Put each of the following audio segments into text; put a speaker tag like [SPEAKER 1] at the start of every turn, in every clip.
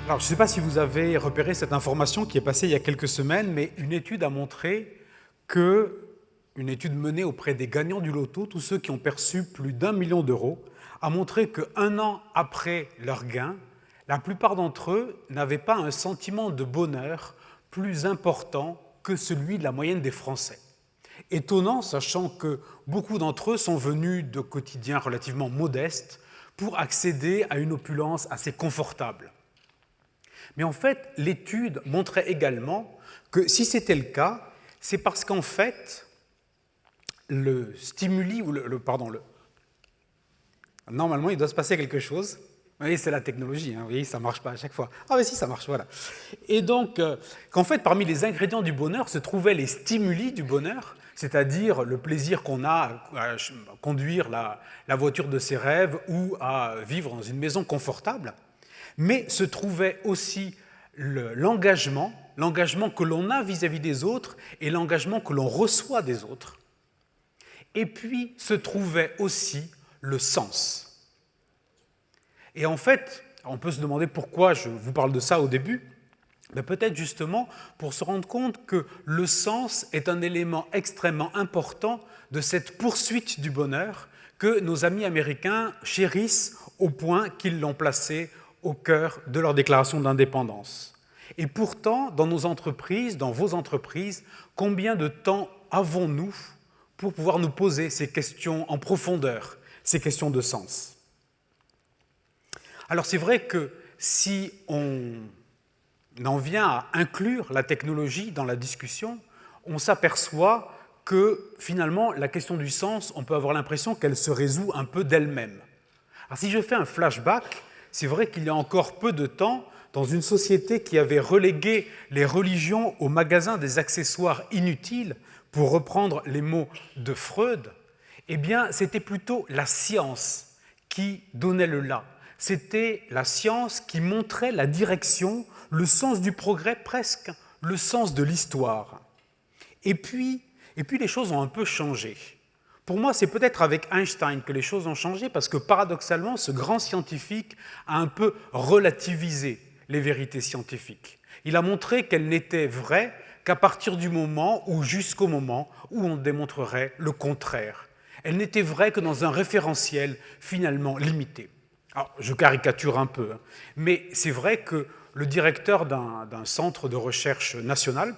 [SPEAKER 1] Alors, je ne sais pas si vous avez repéré cette information qui est passée il y a quelques semaines, mais une étude a montré une étude menée auprès des gagnants du loto, tous ceux qui ont perçu plus d'1 million d'euros, a montré qu'un an après leur gain, la plupart d'entre eux n'avaient pas un sentiment de bonheur plus important que celui de la moyenne des Français. Étonnant, sachant que beaucoup d'entre eux sont venus de quotidiens relativement modestes pour accéder à une opulence assez confortable. Mais en fait, l'étude montrait également que si c'était le cas, c'est parce qu'en fait, le stimuli, ou normalement, il doit se passer quelque chose. Vous voyez, c'est la technologie, hein, vous voyez, ça ne marche pas à chaque fois. Ah mais si, ça marche, voilà. Et donc, qu'en fait, parmi les ingrédients du bonheur se trouvaient les stimuli du bonheur, c'est-à-dire le plaisir qu'on a à conduire la voiture de ses rêves ou à vivre dans une maison confortable, mais se trouvait aussi l'engagement que l'on a vis-à-vis des autres et l'engagement que l'on reçoit des autres. Et puis se trouvait aussi le sens. Et en fait, on peut se demander pourquoi je vous parle de ça au début, mais peut-être justement pour se rendre compte que le sens est un élément extrêmement important de cette poursuite du bonheur que nos amis américains chérissent au point qu'ils l'ont placé au cœur de leur déclaration d'indépendance. Et pourtant, dans nos entreprises, dans vos entreprises, combien de temps avons-nous pour pouvoir nous poser ces questions en profondeur, ces questions de sens? Alors c'est vrai que si on en vient à inclure la technologie dans la discussion, on s'aperçoit que finalement la question du sens, on peut avoir l'impression qu'elle se résout un peu d'elle-même. Alors si je fais un flashback, c'est vrai qu'il y a encore peu de temps, dans une société qui avait relégué les religions au magasin des accessoires inutiles, pour reprendre les mots de Freud, eh bien, c'était plutôt la science qui donnait le là. C'était la science qui montrait la direction, le sens du progrès presque, le sens de l'histoire. Et puis les choses ont un peu changé. Pour moi, c'est peut-être avec Einstein que les choses ont changé parce que paradoxalement, ce grand scientifique a un peu relativisé les vérités scientifiques. Il a montré qu'elles n'étaient vraies qu'à partir du moment ou jusqu'au moment où on démontrerait le contraire. Elles n'étaient vraies que dans un référentiel finalement limité. Alors, je caricature un peu, mais c'est vrai que le directeur d'un centre de recherche national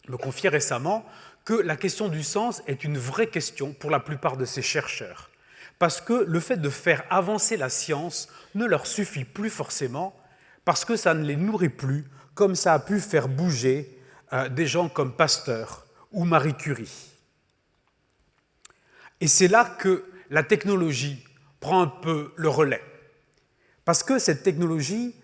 [SPEAKER 1] me confiait récemment que la question du sens est une vraie question pour la plupart de ces chercheurs. Parce que le fait de faire avancer la science ne leur suffit plus forcément, parce que ça ne les nourrit plus, comme ça a pu faire bouger des gens comme Pasteur ou Marie Curie. Et c'est là que la technologie prend un peu le relais. Parce que cette technologie,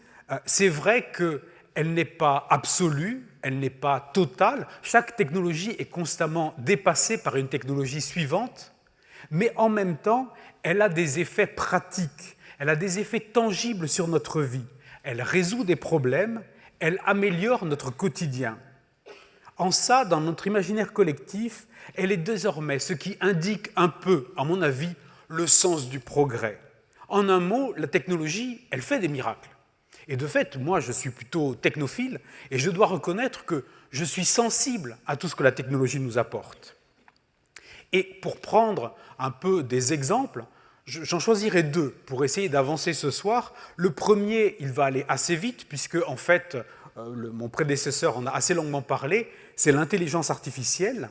[SPEAKER 1] c'est vrai qu'elle n'est pas absolue, elle n'est pas totale. Chaque technologie est constamment dépassée par une technologie suivante, mais en même temps, elle a des effets pratiques, elle a des effets tangibles sur notre vie. Elle résout des problèmes, elle améliore notre quotidien. En ça, dans notre imaginaire collectif, elle est désormais ce qui indique un peu, à mon avis, le sens du progrès. En un mot, la technologie, elle fait des miracles. Et de fait, moi, je suis plutôt technophile et je dois reconnaître que je suis sensible à tout ce que la technologie nous apporte. Et pour prendre un peu des exemples, j'en choisirai deux pour essayer d'avancer ce soir. Le premier, il va aller assez vite, puisque en fait, mon prédécesseur en a assez longuement parlé, c'est l'intelligence artificielle.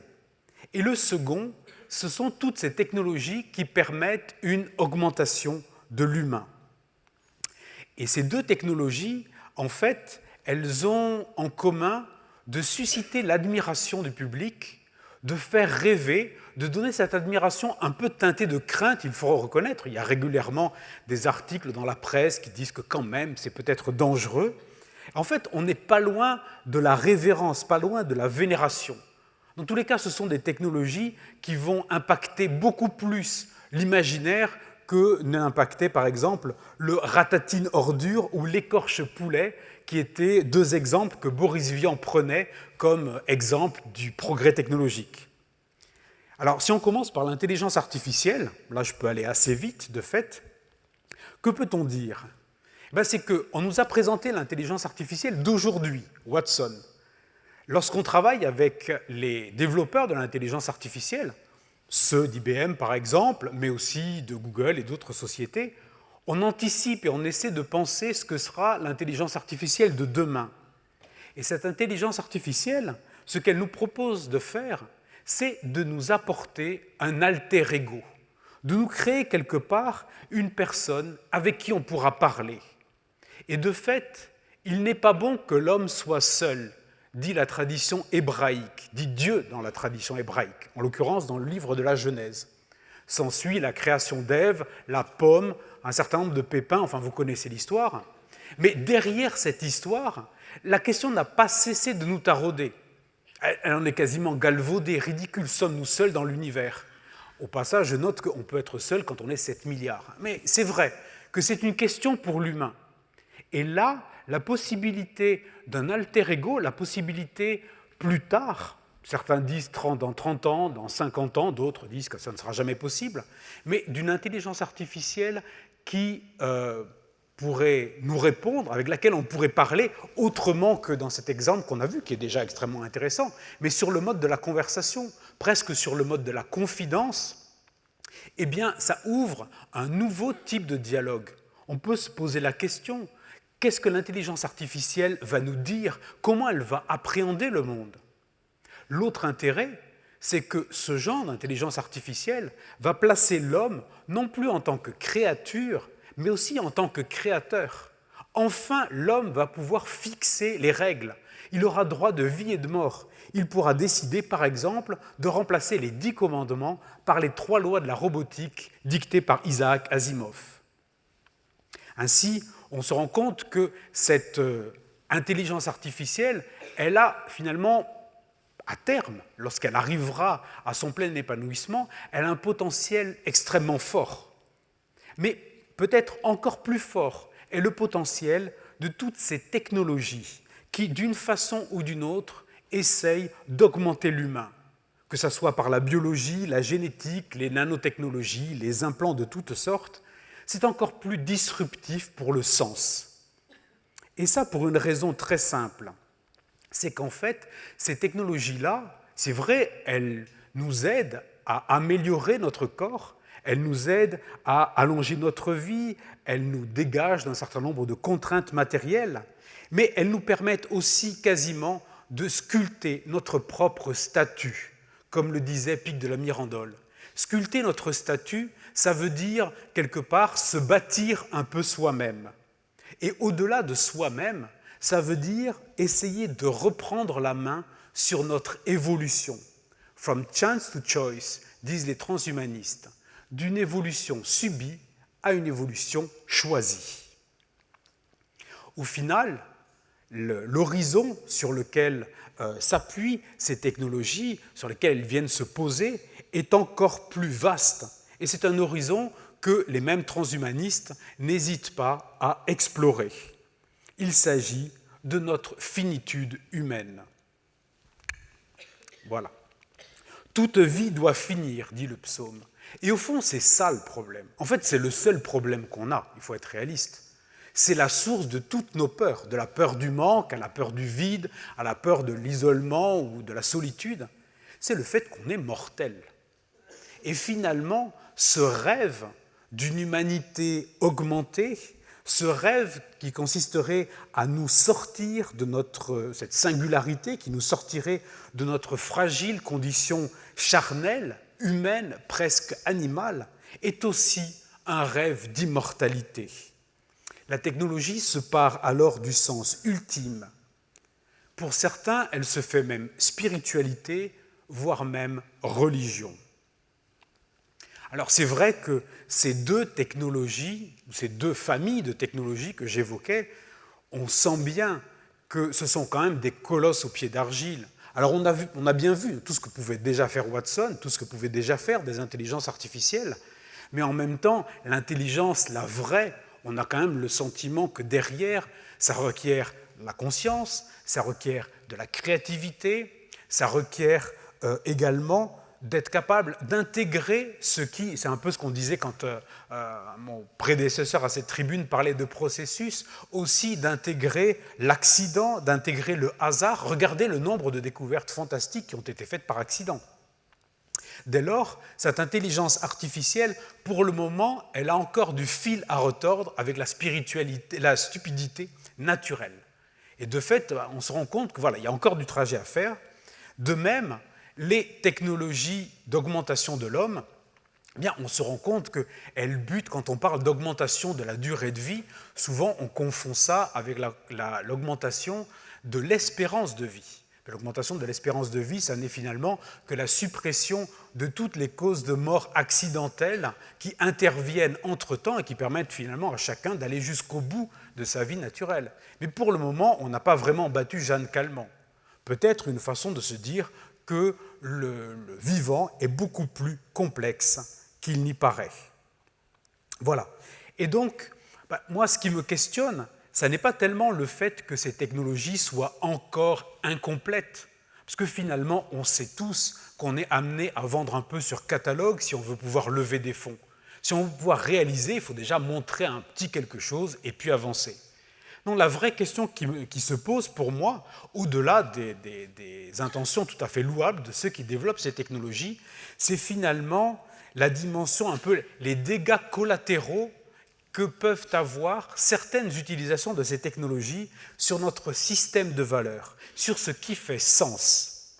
[SPEAKER 1] Et le second, ce sont toutes ces technologies qui permettent une augmentation de l'humain. Et ces deux technologies, en fait, elles ont en commun de susciter l'admiration du public, de faire rêver, de donner cette admiration un peu teintée de crainte, il faut reconnaître. Il y a régulièrement des articles dans la presse qui disent que quand même, c'est peut-être dangereux. En fait, on n'est pas loin de la révérence, pas loin de la vénération. Dans tous les cas, ce sont des technologies qui vont impacter beaucoup plus l'imaginaire que n'impactait par exemple le ratatine ordure ou l'écorche poulet, qui étaient deux exemples que Boris Vian prenait comme exemple du progrès technologique. Alors, si on commence par l'intelligence artificielle, là je peux aller assez vite de fait, que peut-on dire? C'est qu'on nous a présenté l'intelligence artificielle d'aujourd'hui, Watson. Lorsqu'on travaille avec les développeurs de l'intelligence artificielle, ceux d'IBM par exemple, mais aussi de Google et d'autres sociétés, on anticipe et on essaie de penser ce que sera l'intelligence artificielle de demain. Et cette intelligence artificielle, ce qu'elle nous propose de faire, c'est de nous apporter un alter ego, de nous créer quelque part une personne avec qui on pourra parler. Et de fait, il n'est pas bon que l'homme soit seul, dit la tradition hébraïque, dit Dieu dans la tradition hébraïque, en l'occurrence dans le livre de la Genèse. S'ensuit la création d'Ève, la pomme, un certain nombre de pépins, enfin vous connaissez l'histoire. Mais derrière cette histoire, la question n'a pas cessé de nous tarauder. Elle en est quasiment galvaudée, ridicule. Sommes-nous seuls dans l'univers? Au passage, je note qu'on peut être seul quand on est 7 milliards. Mais c'est vrai que c'est une question pour l'humain. Et là, la possibilité d'un alter ego, la possibilité plus tard, certains disent dans 30 ans, dans 50 ans, d'autres disent que ça ne sera jamais possible, mais d'une intelligence artificielle qui pourrait nous répondre, avec laquelle on pourrait parler autrement que dans cet exemple qu'on a vu, qui est déjà extrêmement intéressant, mais sur le mode de la conversation, presque sur le mode de la confidence, eh bien, ça ouvre un nouveau type de dialogue. On peut se poser la question, qu'est-ce que l'intelligence artificielle va nous dire? Comment elle va appréhender le monde? L'autre intérêt, c'est que ce genre d'intelligence artificielle va placer l'homme non plus en tant que créature, mais aussi en tant que créateur. Enfin, l'homme va pouvoir fixer les règles. Il aura droit de vie et de mort. Il pourra décider, par exemple, de remplacer les 10 commandements par les 3 lois de la robotique dictées par Isaac Asimov. Ainsi, on se rend compte que cette intelligence artificielle, elle a finalement, à terme, lorsqu'elle arrivera à son plein épanouissement, elle a un potentiel extrêmement fort. Mais peut-être encore plus fort est le potentiel de toutes ces technologies qui, d'une façon ou d'une autre, essayent d'augmenter l'humain, que ce soit par la biologie, la génétique, les nanotechnologies, les implants de toutes sortes. C'est encore plus disruptif pour le sens. Et ça pour une raison très simple. C'est qu'en fait, ces technologies-là, c'est vrai, elles nous aident à améliorer notre corps, elles nous aident à allonger notre vie, elles nous dégagent d'un certain nombre de contraintes matérielles, mais elles nous permettent aussi quasiment de sculpter notre propre statut, comme le disait Pic de la Mirandole. Sculpter notre statut, ça veut dire, quelque part, se bâtir un peu soi-même. Et au-delà de soi-même, ça veut dire essayer de reprendre la main sur notre évolution. From chance to choice, disent les transhumanistes, d'une évolution subie à une évolution choisie. Au final, l'horizon sur lequel s'appuient ces technologies, sur lesquelles elles viennent se poser, est encore plus vaste. Et c'est un horizon que les mêmes transhumanistes n'hésitent pas à explorer. Il s'agit de notre finitude humaine. Voilà. Toute vie doit finir, dit le psaume. Et au fond, c'est ça le problème. En fait, c'est le seul problème qu'on a, il faut être réaliste. C'est la source de toutes nos peurs, de la peur du manque, à la peur du vide, à la peur de l'isolement ou de la solitude. C'est le fait qu'on est mortel. Et finalement, ce rêve d'une humanité augmentée, ce rêve qui consisterait à nous sortir de cette singularité, qui nous sortirait de notre fragile condition charnelle, humaine, presque animale, est aussi un rêve d'immortalité. La technologie se pare alors du sens ultime. Pour certains, elle se fait même spiritualité, voire même religion. Alors c'est vrai que ces deux technologies, ces deux familles de technologies que j'évoquais, on sent bien que ce sont quand même des colosses aux pieds d'argile. Alors on a bien vu tout ce que pouvait déjà faire Watson, tout ce que pouvaient déjà faire des intelligences artificielles, mais en même temps, l'intelligence, la vraie, on a quand même le sentiment que derrière, ça requiert la conscience, ça requiert de la créativité, ça requiert également d'être capable d'intégrer ce qui, c'est un peu ce qu'on disait quand mon prédécesseur à cette tribune parlait de processus, aussi d'intégrer l'accident, d'intégrer le hasard. Regardez le nombre de découvertes fantastiques qui ont été faites par accident. Dès lors, cette intelligence artificielle, pour le moment, elle a encore du fil à retordre avec la spiritualité, la stupidité naturelle. Et de fait, on se rend compte que voilà, il y a encore du trajet à faire. De même, les technologies d'augmentation de l'homme, eh bien, on se rend compte qu'elles butent, quand on parle d'augmentation de la durée de vie, souvent on confond ça avec l'augmentation de l'espérance de vie. L'augmentation de l'espérance de vie, ça n'est finalement que la suppression de toutes les causes de mort accidentelles qui interviennent entre-temps et qui permettent finalement à chacun d'aller jusqu'au bout de sa vie naturelle. Mais pour le moment, on n'a pas vraiment battu Jeanne Calment. Peut-être une façon de se dire que le vivant est beaucoup plus complexe qu'il n'y paraît. Voilà. Et donc, moi, ce qui me questionne, ça n'est pas tellement le fait que ces technologies soient encore incomplètes, parce que finalement, on sait tous qu'on est amené à vendre un peu sur catalogue si on veut pouvoir lever des fonds. Si on veut pouvoir réaliser, il faut déjà montrer un petit quelque chose et puis avancer. Non, la vraie question qui se pose pour moi, au-delà des intentions tout à fait louables de ceux qui développent ces technologies, c'est finalement la dimension, un peu les dégâts collatéraux que peuvent avoir certaines utilisations de ces technologies sur notre système de valeurs, sur ce qui fait sens.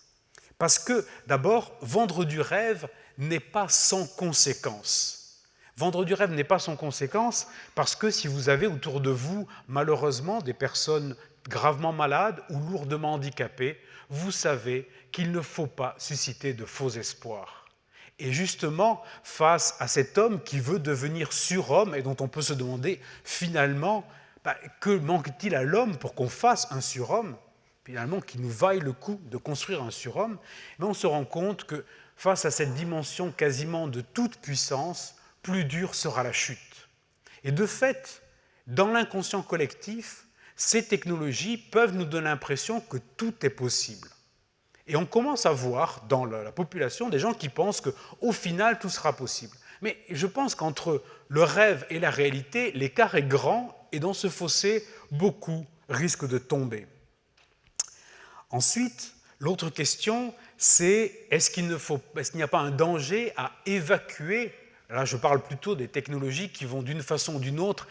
[SPEAKER 1] Parce que, d'abord, vendre du rêve n'est pas sans conséquence. Vendre du rêve n'est pas sans conséquence parce que si vous avez autour de vous, malheureusement, des personnes gravement malades ou lourdement handicapées, vous savez qu'il ne faut pas susciter de faux espoirs. Et justement, face à cet homme qui veut devenir surhomme et dont on peut se demander finalement que manque-t-il à l'homme pour qu'on fasse un surhomme, finalement qu'il nous vaille le coup de construire un surhomme, on se rend compte que face à cette dimension quasiment de toute puissance, plus dure sera la chute. Et de fait, dans l'inconscient collectif, ces technologies peuvent nous donner l'impression que tout est possible. Et on commence à voir dans la population des gens qui pensent qu'au final, tout sera possible. Mais je pense qu'entre le rêve et la réalité, l'écart est grand et dans ce fossé, beaucoup risquent de tomber. Ensuite, l'autre question, c'est est-ce qu'il n'y a pas un danger à évacuer, là je parle plutôt des technologies qui vont d'une façon ou d'une autre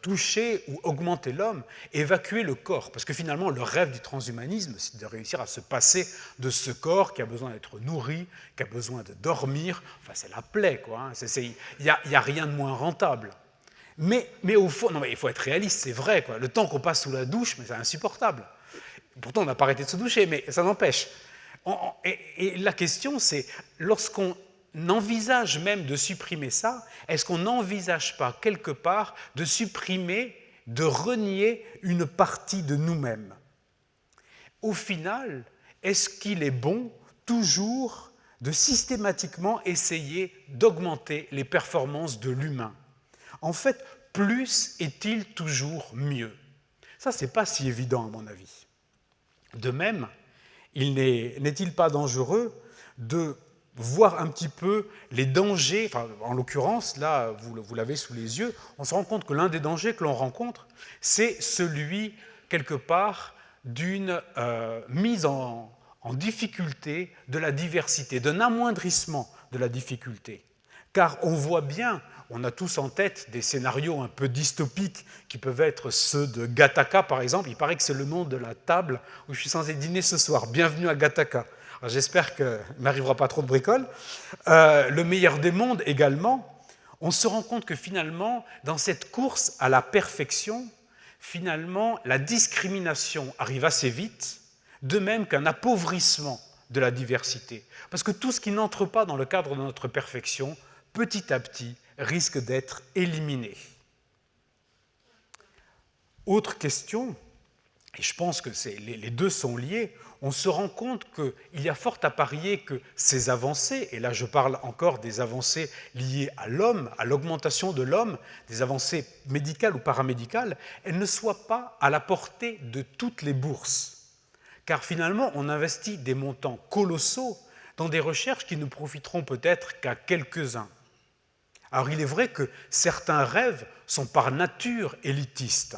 [SPEAKER 1] toucher ou augmenter l'homme, évacuer le corps. Parce que finalement, le rêve du transhumanisme, c'est de réussir à se passer de ce corps qui a besoin d'être nourri, qui a besoin de dormir. Enfin, c'est la plaie, quoi. Il n'y a rien de moins rentable. Mais au fond, non, mais il faut être réaliste, c'est vrai, quoi. Le temps qu'on passe sous la douche, mais c'est insupportable. Pourtant, on n'a pas arrêté de se doucher, mais ça n'empêche. Et la question, c'est, lorsqu'on envisage même de supprimer ça, est-ce qu'on n'envisage pas quelque part de supprimer, de renier une partie de nous-mêmes? Au final, est-ce qu'il est bon toujours de systématiquement essayer d'augmenter les performances de l'humain? En fait, plus est-il toujours mieux? Ça, ce n'est pas si évident à mon avis. De même, n'est-il pas dangereux de voir un petit peu les dangers, enfin, en l'occurrence, là, vous l'avez sous les yeux, on se rend compte que l'un des dangers que l'on rencontre, c'est celui, quelque part, d'une mise en difficulté de la diversité, d'un amoindrissement de la difficulté. Car on voit bien, on a tous en tête des scénarios un peu dystopiques qui peuvent être ceux de Gattaca, par exemple. Il paraît que c'est le nom de la table où je suis censé dîner ce soir. Bienvenue à Gattaca. J'espère qu'il ne m'arrivera pas trop de bricoles. Le meilleur des mondes également. On se rend compte que finalement, dans cette course à la perfection, finalement, la discrimination arrive assez vite, de même qu'un appauvrissement de la diversité. Parce que tout ce qui n'entre pas dans le cadre de notre perfection, petit à petit, risque d'être éliminé. Autre question, et je pense que les deux sont liés, on se rend compte qu'il y a fort à parier que ces avancées, et là je parle encore des avancées liées à l'homme, à l'augmentation de l'homme, des avancées médicales ou paramédicales, elles ne soient pas à la portée de toutes les bourses. Car finalement, on investit des montants colossaux dans des recherches qui ne profiteront peut-être qu'à quelques-uns. Alors il est vrai que certains rêves sont par nature élitistes,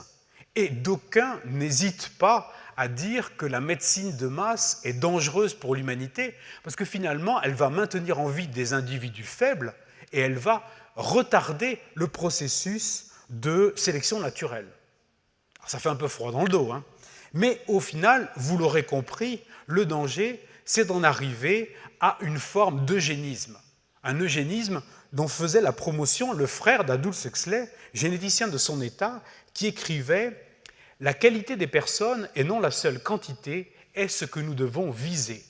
[SPEAKER 1] et d'aucuns n'hésitent pas à dire que la médecine de masse est dangereuse pour l'humanité, parce que finalement, elle va maintenir en vie des individus faibles et elle va retarder le processus de sélection naturelle. Alors, ça fait un peu froid dans le dos, hein, mais au final, vous l'aurez compris, le danger, c'est d'en arriver à une forme d'eugénisme. Un eugénisme dont faisait la promotion le frère d'Aldous Huxley, généticien de son état, qui écrivait « La qualité des personnes et non la seule quantité est ce que nous devons viser.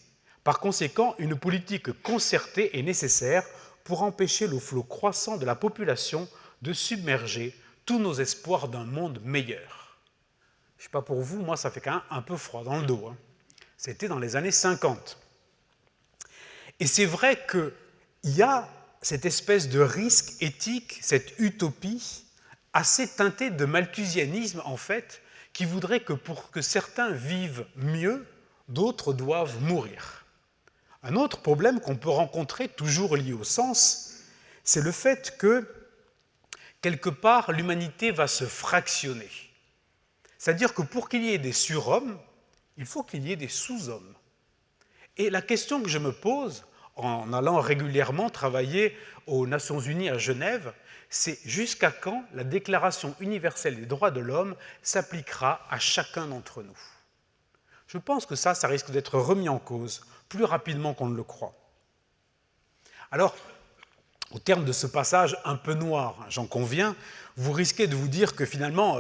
[SPEAKER 1] Par conséquent, une politique concertée est nécessaire pour empêcher le flot croissant de la population de submerger tous nos espoirs d'un monde meilleur. » Je ne sais pas pour vous, moi ça fait quand même un peu froid dans le dos. Hein. C'était dans les années 50. Et c'est vrai qu'il y a cette espèce de risque éthique, cette utopie assez teintée de malthusianisme en fait, qui voudrait que pour que certains vivent mieux, d'autres doivent mourir. Un autre problème qu'on peut rencontrer, toujours lié au sens, c'est le fait que, quelque part, l'humanité va se fractionner. C'est-à-dire que pour qu'il y ait des surhommes, il faut qu'il y ait des sous-hommes. Et la question que je me pose, en allant régulièrement travailler aux Nations Unies à Genève, c'est jusqu'à quand la Déclaration universelle des droits de l'homme s'appliquera à chacun d'entre nous. Je pense que ça risque d'être remis en cause plus rapidement qu'on ne le croit. Alors, au terme de ce passage un peu noir, j'en conviens, vous risquez de vous dire que finalement,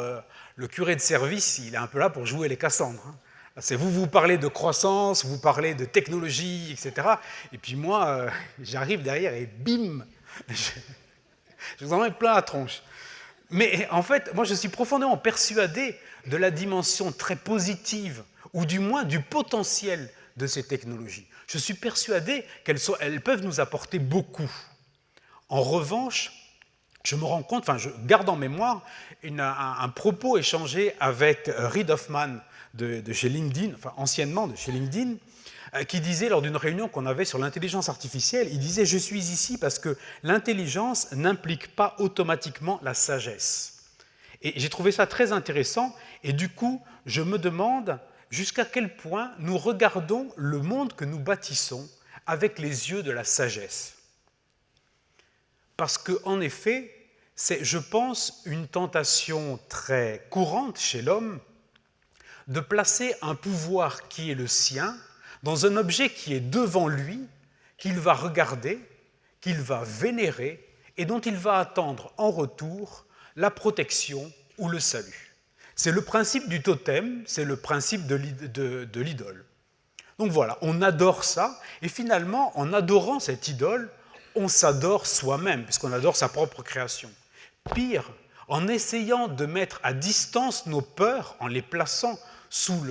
[SPEAKER 1] le curé de service, il est un peu là pour jouer les Cassandres. C'est vous parlez de croissance, vous parlez de technologie, etc. Et puis moi, j'arrive derrière et bim, je vous en mets plein la tronche. Mais en fait, moi je suis profondément persuadé de la dimension très positive, ou du moins du potentiel de ces technologies. Je suis persuadé qu'elles peuvent nous apporter beaucoup. En revanche, je me rends compte, je garde en mémoire un propos échangé avec Reid Hoffman de chez LinkedIn, anciennement de chez LinkedIn, qui disait lors d'une réunion qu'on avait sur l'intelligence artificielle, il disait « Je suis ici parce que l'intelligence n'implique pas automatiquement la sagesse ». Et j'ai trouvé ça très intéressant, et du coup, je me demande jusqu'à quel point nous regardons le monde que nous bâtissons avec les yeux de la sagesse. Parce qu'en effet, c'est, je pense, une tentation très courante chez l'homme de placer un pouvoir qui est le sien dans un objet qui est devant lui, qu'il va regarder, qu'il va vénérer et dont il va attendre en retour la protection ou le salut. C'est le principe du totem, c'est le principe de l'idole. Donc voilà, on adore ça, et finalement, en adorant cette idole, on s'adore soi-même, puisqu'on adore sa propre création. Pire, en essayant de mettre à distance nos peurs, en les plaçant sous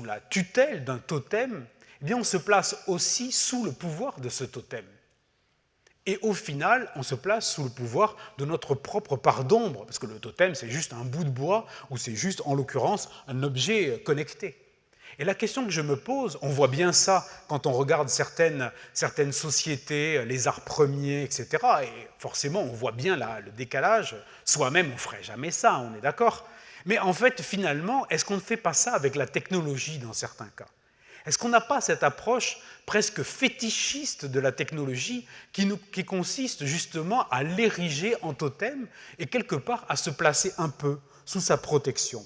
[SPEAKER 1] la tutelle d'un totem, eh bien on se place aussi sous le pouvoir de ce totem. Et au final, on se place sous le pouvoir de notre propre part d'ombre, parce que le totem, c'est juste un bout de bois, ou c'est juste, en l'occurrence, un objet connecté. Et la question que je me pose, on voit bien ça quand on regarde certaines sociétés, les arts premiers, etc. Et forcément, on voit bien le décalage. Soi-même, on ne ferait jamais ça, on est d'accord. Mais en fait, finalement, est-ce qu'on ne fait pas ça avec la technologie dans certains cas? Est-ce qu'on n'a pas cette approche presque fétichiste de la technologie qui consiste justement à l'ériger en totem et quelque part à se placer un peu sous sa protection?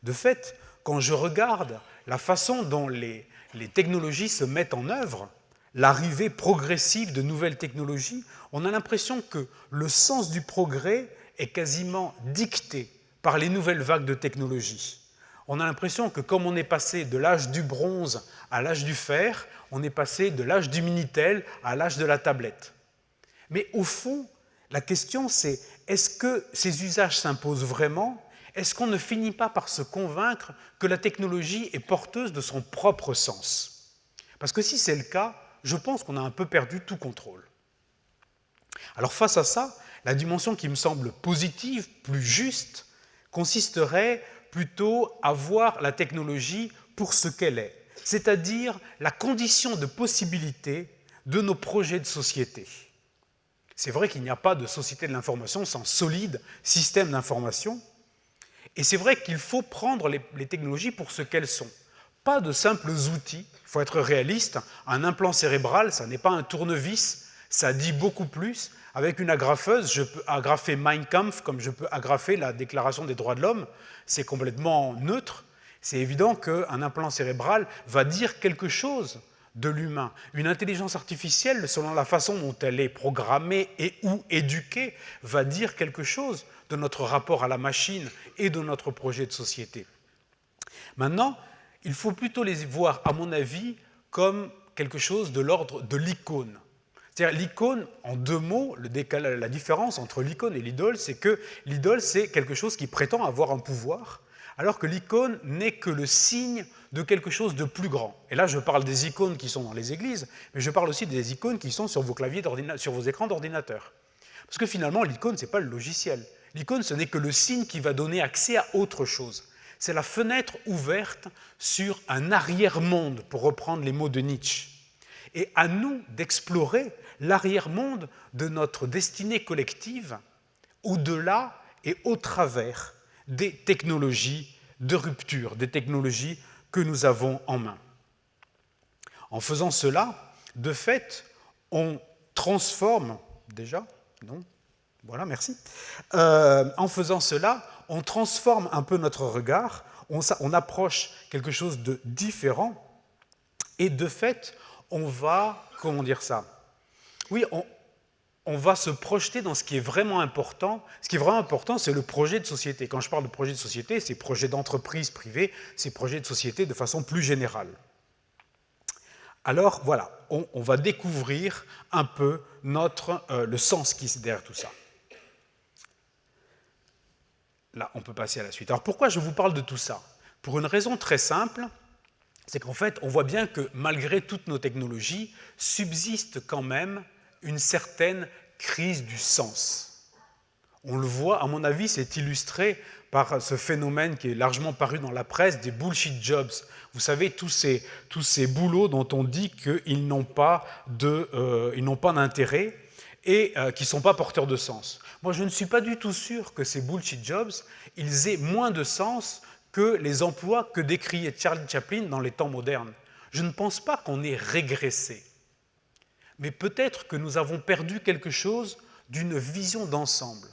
[SPEAKER 1] De fait, quand je regarde la façon dont les technologies se mettent en œuvre, l'arrivée progressive de nouvelles technologies, on a l'impression que le sens du progrès est quasiment dicté par les nouvelles vagues de technologies. On a l'impression que comme on est passé de l'âge du bronze à l'âge du fer, on est passé de l'âge du Minitel à l'âge de la tablette. Mais au fond, la question c'est, est-ce que ces usages s'imposent vraiment ? Est-ce qu'on ne finit pas par se convaincre que la technologie est porteuse de son propre sens? Parce que si c'est le cas, je pense qu'on a un peu perdu tout contrôle. Alors face à ça, la dimension qui me semble positive, plus juste, consisterait plutôt à voir la technologie pour ce qu'elle est, c'est-à-dire la condition de possibilité de nos projets de société. C'est vrai qu'il n'y a pas de société de l'information sans solide système d'information, et c'est vrai qu'il faut prendre les technologies pour ce qu'elles sont. Pas de simples outils, il faut être réaliste, un implant cérébral, ça n'est pas un tournevis, ça dit beaucoup plus. Avec une agrafeuse, je peux agrafer Mein Kampf comme je peux agrafer la Déclaration des droits de l'homme, c'est complètement neutre. C'est évident qu'un implant cérébral va dire quelque chose de l'humain. Une intelligence artificielle, selon la façon dont elle est programmée et ou éduquée, va dire quelque chose de notre rapport à la machine et de notre projet de société. Maintenant, il faut plutôt les voir, à mon avis, comme quelque chose de l'ordre de l'icône. C'est-à-dire l'icône, en deux mots, la différence entre l'icône et l'idole, c'est que l'idole, c'est quelque chose qui prétend avoir un pouvoir, alors que l'icône n'est que le signe de quelque chose de plus grand. Et là, je parle des icônes qui sont dans les églises, mais je parle aussi des icônes qui sont sur vos claviers sur vos écrans d'ordinateur. Parce que finalement, l'icône, ce n'est pas le logiciel. L'icône, ce n'est que le signe qui va donner accès à autre chose. C'est la fenêtre ouverte sur un arrière-monde, pour reprendre les mots de Nietzsche. Et à nous d'explorer l'arrière-monde de notre destinée collective, au-delà et au travers des technologies de rupture, des technologies que nous avons en main. En faisant cela, de fait, on transforme, déjà, non ? Voilà, merci. En faisant cela, on transforme un peu notre regard, on approche quelque chose de différent, et de fait, on va, comment dire ça ? Oui, on va se projeter dans ce qui est vraiment important. Ce qui est vraiment important, c'est le projet de société. Quand je parle de projet de société, c'est projet d'entreprise privée, c'est projet de société de façon plus générale. Alors voilà, on va découvrir un peu le sens qui est derrière tout ça. Là, on peut passer à la suite. Alors pourquoi je vous parle de tout ça ? Pour une raison très simple, c'est qu'en fait, on voit bien que malgré toutes nos technologies, subsiste quand même une certaine crise du sens. On le voit, à mon avis, c'est illustré par ce phénomène qui est largement paru dans la presse, des bullshit jobs. Vous savez, tous ces boulots dont on dit qu'ils n'ont pas d'intérêt et qui ne sont pas porteurs de sens. Moi, je ne suis pas du tout sûr que ces bullshit jobs, ils aient moins de sens que les emplois que décriait Charlie Chaplin dans les temps modernes. Je ne pense pas qu'on ait régressé. Mais peut-être que nous avons perdu quelque chose d'une vision d'ensemble.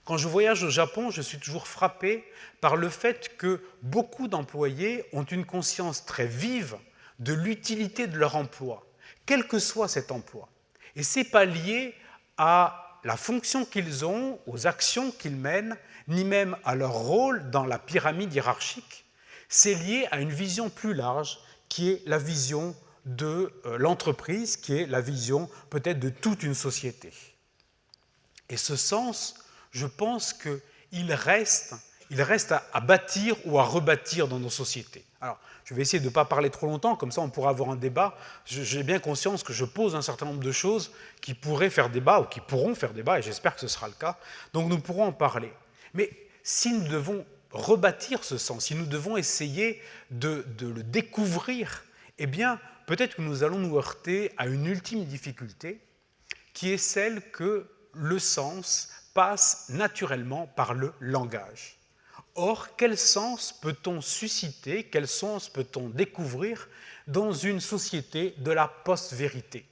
[SPEAKER 1] Quand je voyage au Japon, je suis toujours frappé par le fait que beaucoup d'employés ont une conscience très vive de l'utilité de leur emploi, quel que soit cet emploi. Et ce n'est pas lié à la fonction qu'ils ont, aux actions qu'ils mènent, ni même à leur rôle dans la pyramide hiérarchique. C'est lié à une vision plus large qui est la vision de l'entreprise, qui est la vision peut-être de toute une société. Et ce sens, je pense qu'il reste à bâtir ou à rebâtir dans nos sociétés. Alors, je vais essayer de ne pas parler trop longtemps, comme ça on pourra avoir un débat. J'ai bien conscience que je pose un certain nombre de choses qui pourraient faire débat ou qui pourront faire débat, et j'espère que ce sera le cas. Donc nous pourrons en parler. Mais si nous devons rebâtir ce sens, si nous devons essayer de le découvrir, eh bien, peut-être que nous allons nous heurter à une ultime difficulté, qui est celle que le sens passe naturellement par le langage. Or, quel sens peut-on susciter, quel sens peut-on découvrir dans une société de la post-vérité ?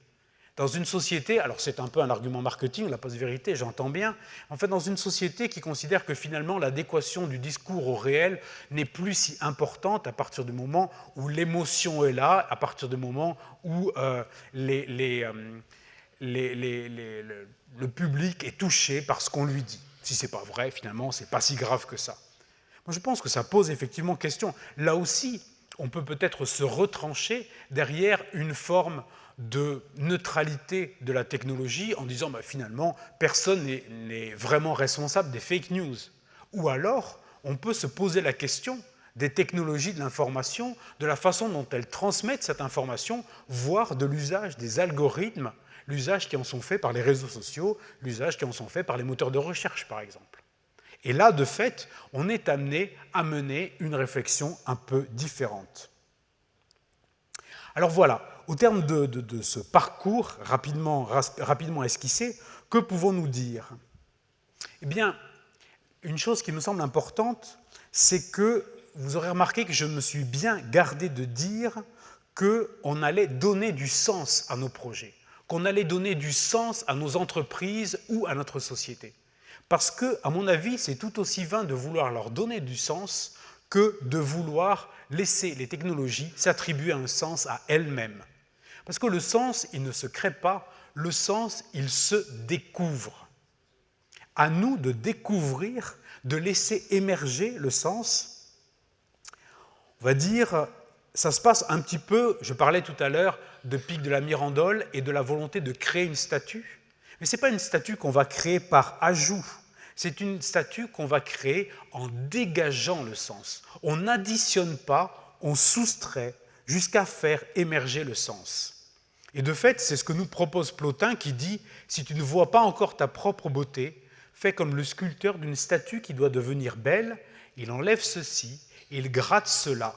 [SPEAKER 1] Dans une société, alors c'est un peu un argument marketing, la post-vérité, j'entends bien, en fait dans une société qui considère que finalement l'adéquation du discours au réel n'est plus si importante à partir du moment où l'émotion est là, à partir du moment où le public est touché par ce qu'on lui dit. Si ce n'est pas vrai, finalement, ce n'est pas si grave que ça. Moi, je pense que ça pose effectivement question. Là aussi, on peut peut-être se retrancher derrière une forme de neutralité de la technologie en disant finalement, personne n'est vraiment responsable des fake news. Ou alors, on peut se poser la question des technologies de l'information, de la façon dont elles transmettent cette information, voire de l'usage des algorithmes, l'usage qui en sont faits par les réseaux sociaux, l'usage qui en sont faits par les moteurs de recherche, par exemple. Et là, de fait, on est amené à mener une réflexion un peu différente. Alors voilà, au terme de ce parcours rapidement esquissé, que pouvons-nous dire? Eh bien, une chose qui me semble importante, c'est que vous aurez remarqué que je me suis bien gardé de dire qu'on allait donner du sens à nos projets, qu'on allait donner du sens à nos entreprises ou à notre société. Parce que, à mon avis, c'est tout aussi vain de vouloir leur donner du sens que de vouloir laisser les technologies s'attribuer un sens à elles-mêmes. Parce que le sens, il ne se crée pas, le sens, il se découvre. À nous de découvrir, de laisser émerger le sens. On va dire, ça se passe un petit peu, je parlais tout à l'heure de Pic de la Mirandole et de la volonté de créer une statue, mais ce n'est pas une statue qu'on va créer par ajout, c'est une statue qu'on va créer en dégageant le sens. On n'additionne pas, on soustrait jusqu'à faire émerger le sens. Et de fait, c'est ce que nous propose Plotin qui dit « Si tu ne vois pas encore ta propre beauté, fais comme le sculpteur d'une statue qui doit devenir belle, il enlève ceci et il gratte cela.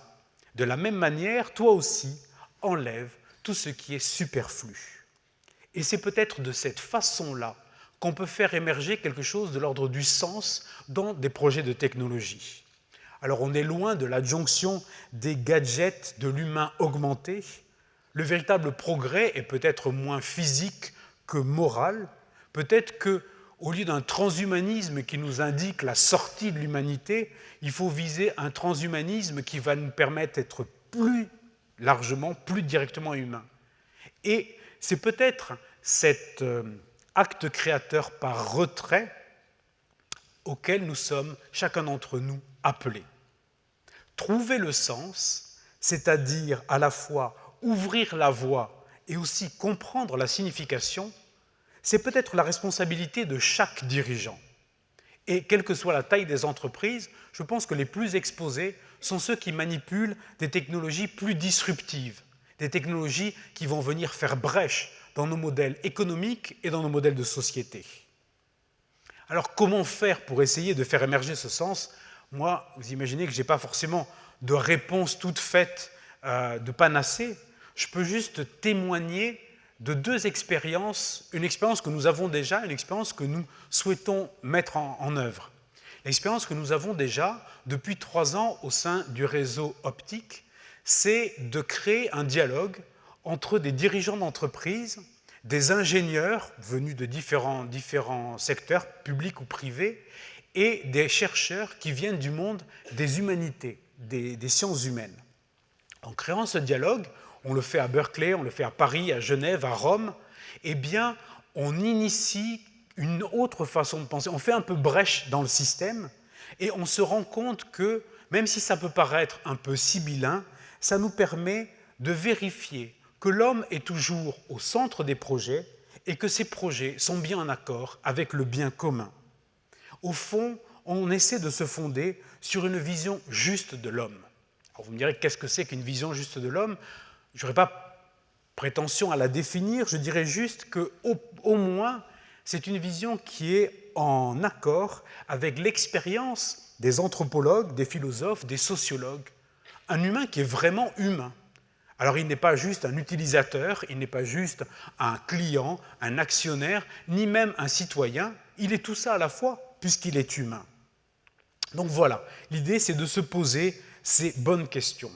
[SPEAKER 1] De la même manière, toi aussi, enlève tout ce qui est superflu. » Et c'est peut-être de cette façon-là qu'on peut faire émerger quelque chose de l'ordre du sens dans des projets de technologie. Alors on est loin de l'adjonction des gadgets de l'humain augmenté. Le véritable progrès est peut-être moins physique que moral. Peut-être qu'au lieu d'un transhumanisme qui nous indique la sortie de l'humanité, il faut viser un transhumanisme qui va nous permettre d'être plus largement, plus directement humains. Et c'est peut-être cet acte créateur par retrait auquel nous sommes, chacun d'entre nous, appelés. Trouver le sens, c'est-à-dire à la fois ouvrir la voie et aussi comprendre la signification, c'est peut-être la responsabilité de chaque dirigeant. Et quelle que soit la taille des entreprises, je pense que les plus exposés sont ceux qui manipulent des technologies plus disruptives, des technologies qui vont venir faire brèche dans nos modèles économiques et dans nos modèles de société. Alors comment faire pour essayer de faire émerger ce sens? Moi, vous imaginez que je n'ai pas forcément de réponse toute faite, de panacée. Je peux juste témoigner de deux expériences, une expérience que nous avons déjà, une expérience que nous souhaitons mettre en œuvre. L'expérience que nous avons déjà depuis 3 ans au sein du réseau optique, c'est de créer un dialogue entre des dirigeants d'entreprise, des ingénieurs venus de différents secteurs, publics ou privés, et des chercheurs qui viennent du monde des humanités, des sciences humaines. En créant ce dialogue, on le fait à Berkeley, on le fait à Paris, à Genève, à Rome, eh bien, on initie une autre façon de penser. On fait un peu brèche dans le système et on se rend compte que, même si ça peut paraître un peu sibyllin, ça nous permet de vérifier que l'homme est toujours au centre des projets et que ces projets sont bien en accord avec le bien commun. Au fond, on essaie de se fonder sur une vision juste de l'homme. Alors vous me direz, qu'est-ce que c'est qu'une vision juste de l'homme? Je n'aurais pas prétention à la définir, je dirais juste qu'au moins, c'est une vision qui est en accord avec l'expérience des anthropologues, des philosophes, des sociologues. Un humain qui est vraiment humain. Alors il n'est pas juste un utilisateur, il n'est pas juste un client, un actionnaire, ni même un citoyen, il est tout ça à la fois, puisqu'il est humain. Donc voilà, l'idée c'est de se poser ces bonnes questions.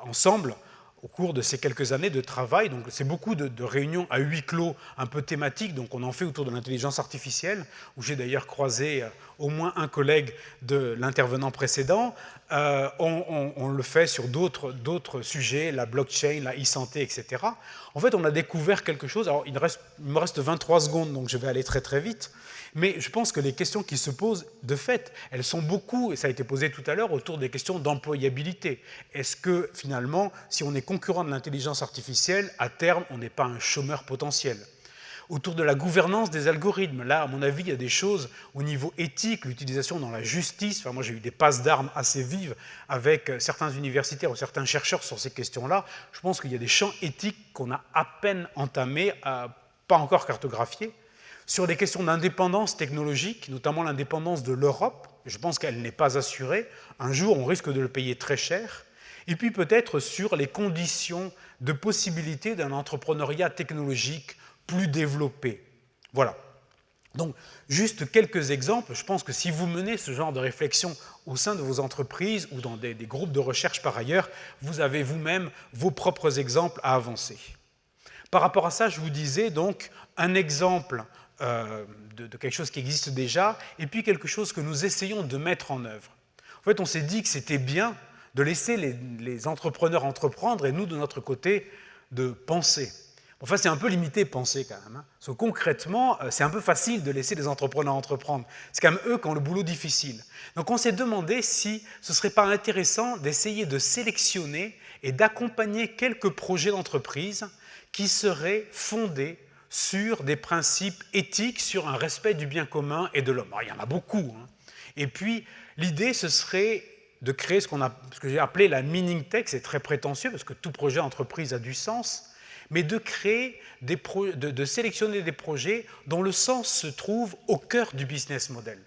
[SPEAKER 1] Ensemble, au cours de ces quelques années de travail, donc c'est beaucoup de réunions à huis clos un peu thématiques, donc on en fait autour de l'intelligence artificielle, où j'ai d'ailleurs croisé au moins un collègue de l'intervenant précédent. On le fait sur d'autres sujets, la blockchain, la e-santé, etc. En fait, on a découvert quelque chose. Alors, il me reste 23 secondes, donc je vais aller très très vite. Mais je pense que les questions qui se posent, de fait, elles sont beaucoup, et ça a été posé tout à l'heure, autour des questions d'employabilité. Est-ce que, finalement, si on est concurrent de l'intelligence artificielle, à terme, on n'est pas un chômeur potentiel? Autour de la gouvernance des algorithmes, là, à mon avis, il y a des choses au niveau éthique, l'utilisation dans la justice. Enfin, moi, j'ai eu des passes d'armes assez vives avec certains universitaires ou certains chercheurs sur ces questions-là. Je pense qu'il y a des champs éthiques qu'on a à peine entamés, pas encore cartographiés. Sur les questions d'indépendance technologique, notamment l'indépendance de l'Europe, je pense qu'elle n'est pas assurée. Un jour, on risque de le payer très cher. Et puis peut-être sur les conditions de possibilité d'un entrepreneuriat technologique plus développé. Voilà. Donc, juste quelques exemples. Je pense que si vous menez ce genre de réflexion au sein de vos entreprises ou dans des groupes de recherche par ailleurs, vous avez vous-même vos propres exemples à avancer. Par rapport à ça, je vous disais donc un exemple de quelque chose qui existe déjà et puis quelque chose que nous essayons de mettre en œuvre. En fait, on s'est dit que c'était bien de laisser les entrepreneurs entreprendre et nous, de notre côté, de penser. Enfin, c'est un peu limité penser quand même. Parce que concrètement, c'est un peu facile de laisser les entrepreneurs entreprendre. C'est quand même eux qui ont le boulot difficile. Donc on s'est demandé si ce ne serait pas intéressant d'essayer de sélectionner et d'accompagner quelques projets d'entreprise qui seraient fondés sur des principes éthiques, sur un respect du bien commun et de l'homme. Il y en a beaucoup. Et puis, l'idée, ce serait de créer ce que j'ai appelé la meaning tech. C'est très prétentieux parce que tout projet d'entreprise a du sens, mais de créer, de sélectionner des projets dont le sens se trouve au cœur du business model.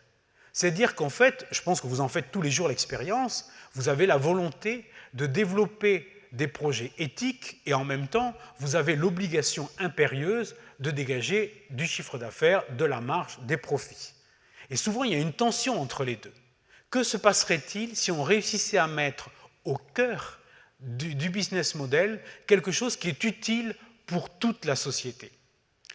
[SPEAKER 1] C'est-à-dire qu'en fait, je pense que vous en faites tous les jours l'expérience, vous avez la volonté de développer des projets éthiques et en même temps, vous avez l'obligation impérieuse de dégager du chiffre d'affaires, de la marge, des profits. Et souvent, il y a une tension entre les deux. Que se passerait-il si on réussissait à mettre au cœur du business model quelque chose qui est utile pour toute la société?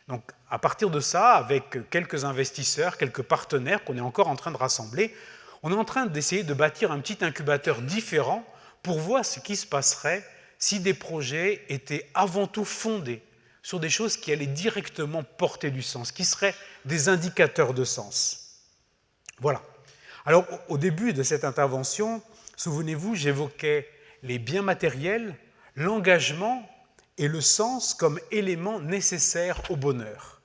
[SPEAKER 1] Donc, à partir de ça, avec quelques investisseurs, quelques partenaires qu'on est encore en train de rassembler, on est en train d'essayer de bâtir un petit incubateur différent pour voir ce qui se passerait si des projets étaient avant tout fondés sur des choses qui allaient directement porter du sens, qui seraient des indicateurs de sens. Voilà. Alors, au début de cette intervention, souvenez-vous, j'évoquais les biens matériels, l'engagement et le sens comme éléments nécessaires au bonheur.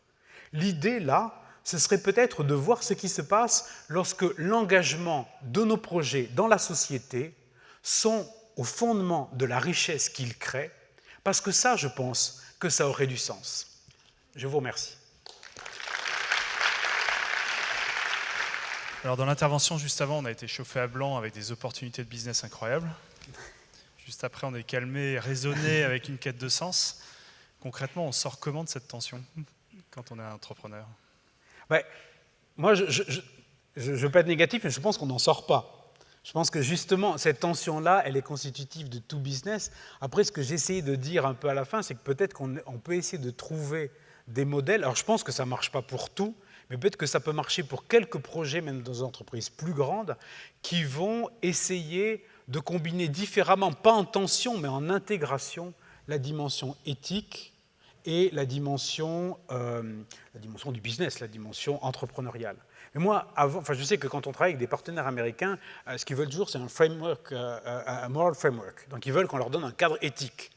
[SPEAKER 1] L'idée, là, ce serait peut-être de voir ce qui se passe lorsque l'engagement de nos projets dans la société sont au fondement de la richesse qu'ils créent, parce que ça, je pense que ça aurait du sens. Je vous remercie.
[SPEAKER 2] Alors dans l'intervention juste avant, on a été chauffé à blanc avec des opportunités de business incroyables. Juste après, on est calmé, raisonné avec une quête de sens. Concrètement, on sort comment de cette tension quand on est entrepreneur?
[SPEAKER 1] Moi, je ne veux pas être négatif, mais je pense qu'on n'en sort pas. Je pense que justement, cette tension-là, elle est constitutive de tout business. Après, ce que j'ai essayé de dire un peu à la fin, c'est que peut-être qu'on peut essayer de trouver des modèles. Alors, je pense que ça ne marche pas pour tout, mais peut-être que ça peut marcher pour quelques projets, même dans des entreprises plus grandes, qui vont essayer de combiner différemment, pas en tension, mais en intégration, la dimension éthique et la dimension du business, la dimension entrepreneuriale. Mais moi, je sais que quand on travaille avec des partenaires américains, ce qu'ils veulent toujours, c'est un framework, un moral framework. Donc, ils veulent qu'on leur donne un cadre éthique.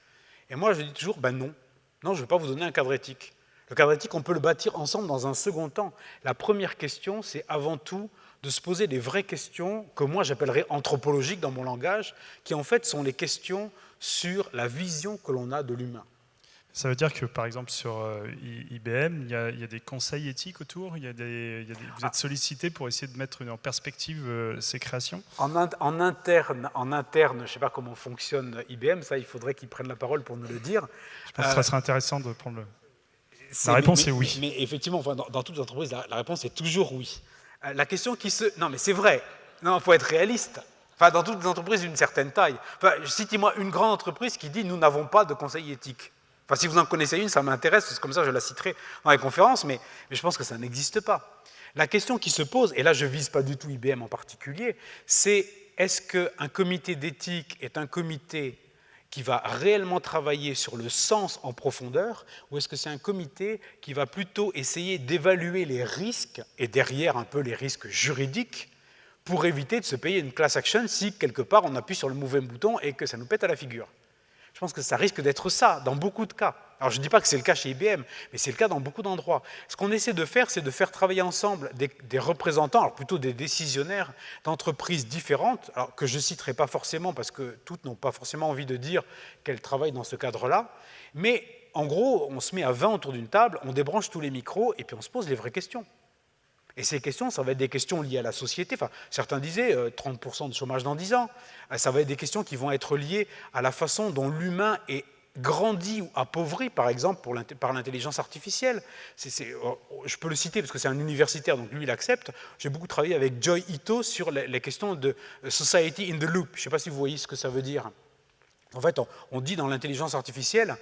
[SPEAKER 1] Et moi, je dis toujours, non, je ne vais pas vous donner un cadre éthique. Le cadre éthique, on peut le bâtir ensemble dans un second temps. La première question, c'est avant tout de se poser des vraies questions que moi, j'appellerais anthropologiques dans mon langage, qui en fait sont les questions sur la vision que l'on a de l'humain.
[SPEAKER 2] Ça veut dire que, par exemple, sur IBM, il y a des conseils éthiques autour, vous êtes sollicité pour essayer de mettre en perspective ces créations?
[SPEAKER 1] En interne, je ne sais pas comment fonctionne IBM, ça, il faudrait qu'ils prennent la parole pour nous le dire.
[SPEAKER 2] Je pense que ça serait intéressant de prendre le... La réponse est oui.
[SPEAKER 1] Mais effectivement, dans toutes les entreprises, la réponse est toujours oui. La question qui se... Non, mais c'est vrai. Non, il faut être réaliste. Dans toutes les entreprises d'une certaine taille. Citez-moi une grande entreprise qui dit « nous n'avons pas de conseil éthique ». Si vous en connaissez une, ça m'intéresse, parce que comme ça je la citerai dans les conférences, mais je pense que ça n'existe pas. La question qui se pose, et là je ne vise pas du tout IBM en particulier, c'est est-ce qu'un comité d'éthique est un comité qui va réellement travailler sur le sens en profondeur, ou est-ce que c'est un comité qui va plutôt essayer d'évaluer les risques, et derrière un peu les risques juridiques, pour éviter de se payer une class action si quelque part on appuie sur le mauvais bouton et que ça nous pète à la figure? Je pense que ça risque d'être ça dans beaucoup de cas. Alors je ne dis pas que c'est le cas chez IBM, mais c'est le cas dans beaucoup d'endroits. Ce qu'on essaie de faire, c'est de faire travailler ensemble des représentants, alors plutôt des décisionnaires d'entreprises différentes, alors que je ne citerai pas forcément parce que toutes n'ont pas forcément envie de dire qu'elles travaillent dans ce cadre-là, mais en gros, on se met à 20 autour d'une table, on débranche tous les micros et puis on se pose les vraies questions. Et ces questions, ça va être des questions liées à la société. Enfin, certains disaient 30% de chômage dans 10 ans. Ça va être des questions qui vont être liées à la façon dont l'humain est grandi ou appauvri, par exemple, par l'intelligence artificielle. Je peux le citer parce que c'est un universitaire, donc lui, il accepte. J'ai beaucoup travaillé avec Joi Ito sur les questions de society in the loop. Je ne sais pas si vous voyez ce que ça veut dire. En fait, on dit dans l'intelligence artificielle,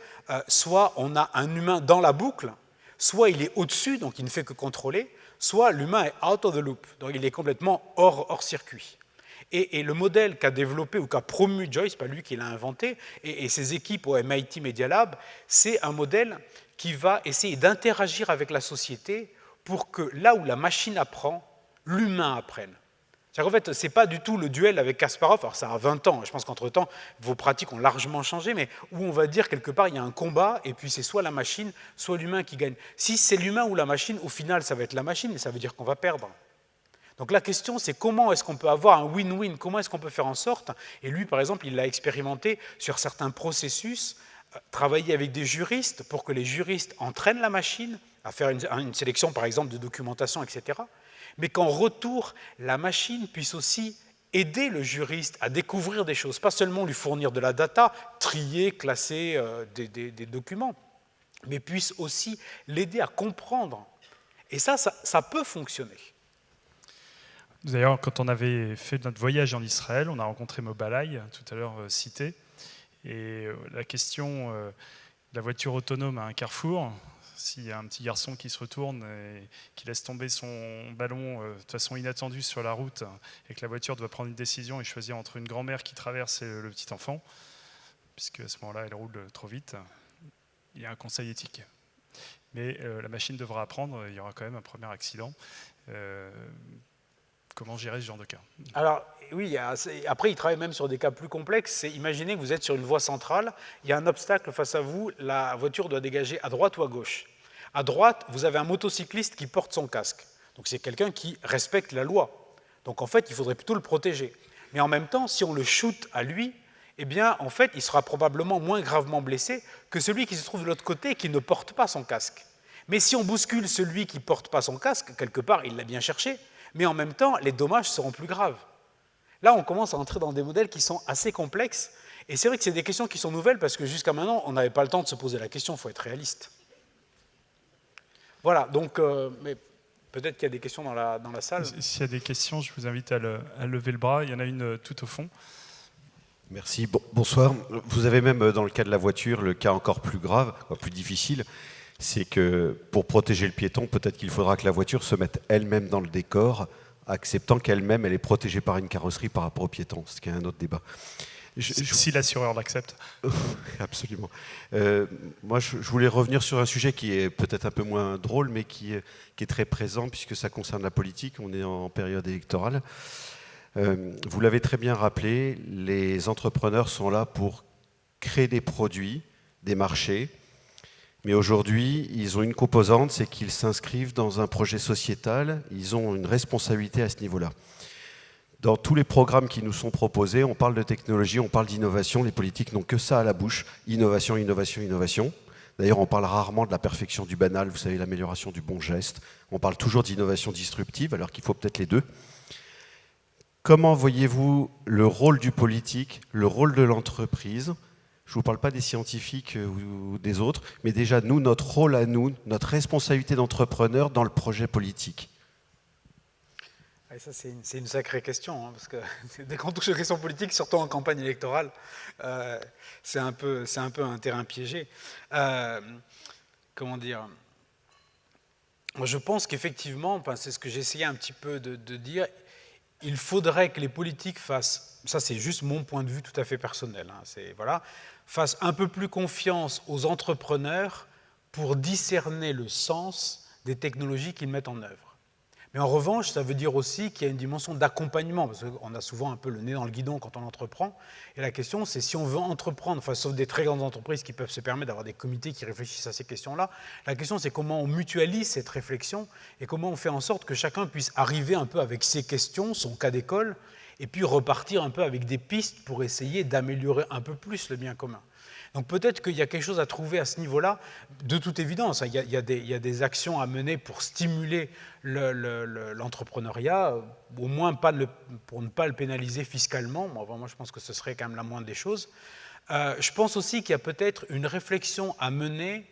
[SPEAKER 1] soit on a un humain dans la boucle, soit il est au-dessus, donc il ne fait que contrôler, soit l'humain est out of the loop, donc il est complètement hors circuit. Et le modèle qu'a développé ou qu'a promu Joi, ce n'est pas lui qui l'a inventé, et ses équipes au MIT Media Lab, c'est un modèle qui va essayer d'interagir avec la société pour que là où la machine apprend, l'humain apprenne. C'est-à-dire qu'en fait, ce n'est pas du tout le duel avec Kasparov, alors ça a 20 ans, je pense qu'entre-temps, vos pratiques ont largement changé, mais où on va dire quelque part, il y a un combat, et puis c'est soit la machine, soit l'humain qui gagne. Si c'est l'humain ou la machine, au final, ça va être la machine, et ça veut dire qu'on va perdre. Donc la question, c'est comment est-ce qu'on peut avoir un win-win, comment est-ce qu'on peut faire en sorte, et lui, par exemple, il l'a expérimenté sur certains processus, travailler avec des juristes pour que les juristes entraînent la machine à faire une sélection, par exemple, de documentation, etc., mais qu'en retour, la machine puisse aussi aider le juriste à découvrir des choses, pas seulement lui fournir de la data, trier, classer des documents, mais puisse aussi l'aider à comprendre. Et ça peut fonctionner.
[SPEAKER 2] D'ailleurs, quand on avait fait notre voyage en Israël, on a rencontré Mobileye, tout à l'heure cité, et la question de la voiture autonome à un carrefour, s'il y a un petit garçon qui se retourne et qui laisse tomber son ballon de façon inattendue sur la route et que la voiture doit prendre une décision et choisir entre une grand-mère qui traverse et le petit enfant, puisque à ce moment-là, elle roule trop vite, il y a un conseil éthique. Mais la machine devra apprendre, il y aura quand même un premier accident. Comment gérer ce genre de cas?
[SPEAKER 1] Alors, oui, après, il travaille même sur des cas plus complexes. Imaginez que vous êtes sur une voie centrale, il y a un obstacle face à vous, la voiture doit dégager à droite ou à gauche. À droite, vous avez un motocycliste qui porte son casque. Donc c'est quelqu'un qui respecte la loi. Donc en fait, il faudrait plutôt le protéger. Mais en même temps, si on le shoot à lui, eh bien, en fait, il sera probablement moins gravement blessé que celui qui se trouve de l'autre côté et qui ne porte pas son casque. Mais si on bouscule celui qui ne porte pas son casque, quelque part, il l'a bien cherché, mais en même temps, les dommages seront plus graves. Là, on commence à entrer dans des modèles qui sont assez complexes, et c'est vrai que c'est des questions qui sont nouvelles, parce que jusqu'à maintenant, on n'avait pas le temps de se poser la question, il faut être réaliste. Voilà, donc, mais peut-être qu'il y a des questions dans la salle.
[SPEAKER 2] S'il y a des questions, je vous invite à lever le bras, il y en a une tout au fond.
[SPEAKER 3] Merci, bonsoir. Vous avez même, dans le cas de la voiture, le cas encore plus grave, plus difficile, c'est que pour protéger le piéton, peut-être qu'il faudra que la voiture se mette elle-même dans le décor, acceptant qu'elle-même, elle est protégée par une carrosserie par rapport au piéton, ce qui est un autre débat.
[SPEAKER 2] Si l'assureur l'accepte.
[SPEAKER 3] Absolument. Moi, je voulais revenir sur un sujet qui est peut-être un peu moins drôle, mais qui est très présent, puisque ça concerne la politique, on est en période électorale. Vous l'avez très bien rappelé, les entrepreneurs sont là pour créer des produits, des marchés, mais aujourd'hui, ils ont une composante, c'est qu'ils s'inscrivent dans un projet sociétal, ils ont une responsabilité à ce niveau-là. Dans tous les programmes qui nous sont proposés, on parle de technologie, on parle d'innovation, les politiques n'ont que ça à la bouche, innovation, innovation, innovation. D'ailleurs, on parle rarement de la perfection du banal, vous savez, l'amélioration du bon geste. On parle toujours d'innovation disruptive, alors qu'il faut peut-être les deux. Comment voyez-vous le rôle du politique, le rôle de l'entreprise ? Je ne vous parle pas des scientifiques ou des autres, mais déjà, nous, notre rôle à nous, notre responsabilité d'entrepreneur dans le projet politique.
[SPEAKER 1] Et ça, c'est une sacrée question, hein, parce que dès qu'on touche aux questions politiques, surtout en campagne électorale, c'est un peu un terrain piégé. Comment dire ? Moi, je pense qu'effectivement, enfin, c'est ce que j'essayais un petit peu de dire, il faudrait que les politiques fassent, ça c'est juste mon point de vue tout à fait personnel, hein, voilà, fassent un peu plus confiance aux entrepreneurs pour discerner le sens des technologies qu'ils mettent en œuvre. Mais en revanche, ça veut dire aussi qu'il y a une dimension d'accompagnement, parce qu'on a souvent un peu le nez dans le guidon quand on entreprend. Et la question, c'est si on veut entreprendre, enfin, sauf des très grandes entreprises qui peuvent se permettre d'avoir des comités qui réfléchissent à ces questions-là, la question, c'est comment on mutualise cette réflexion et comment on fait en sorte que chacun puisse arriver un peu avec ses questions, son cas d'école, et puis repartir un peu avec des pistes pour essayer d'améliorer un peu plus le bien commun. Donc peut-être qu'il y a quelque chose à trouver à ce niveau-là, de toute évidence. Il y a des actions à mener pour stimuler l'entrepreneuriat, au moins pour ne pas le pénaliser fiscalement. Moi, je pense que ce serait quand même la moindre des choses. Je pense aussi qu'il y a peut-être une réflexion à mener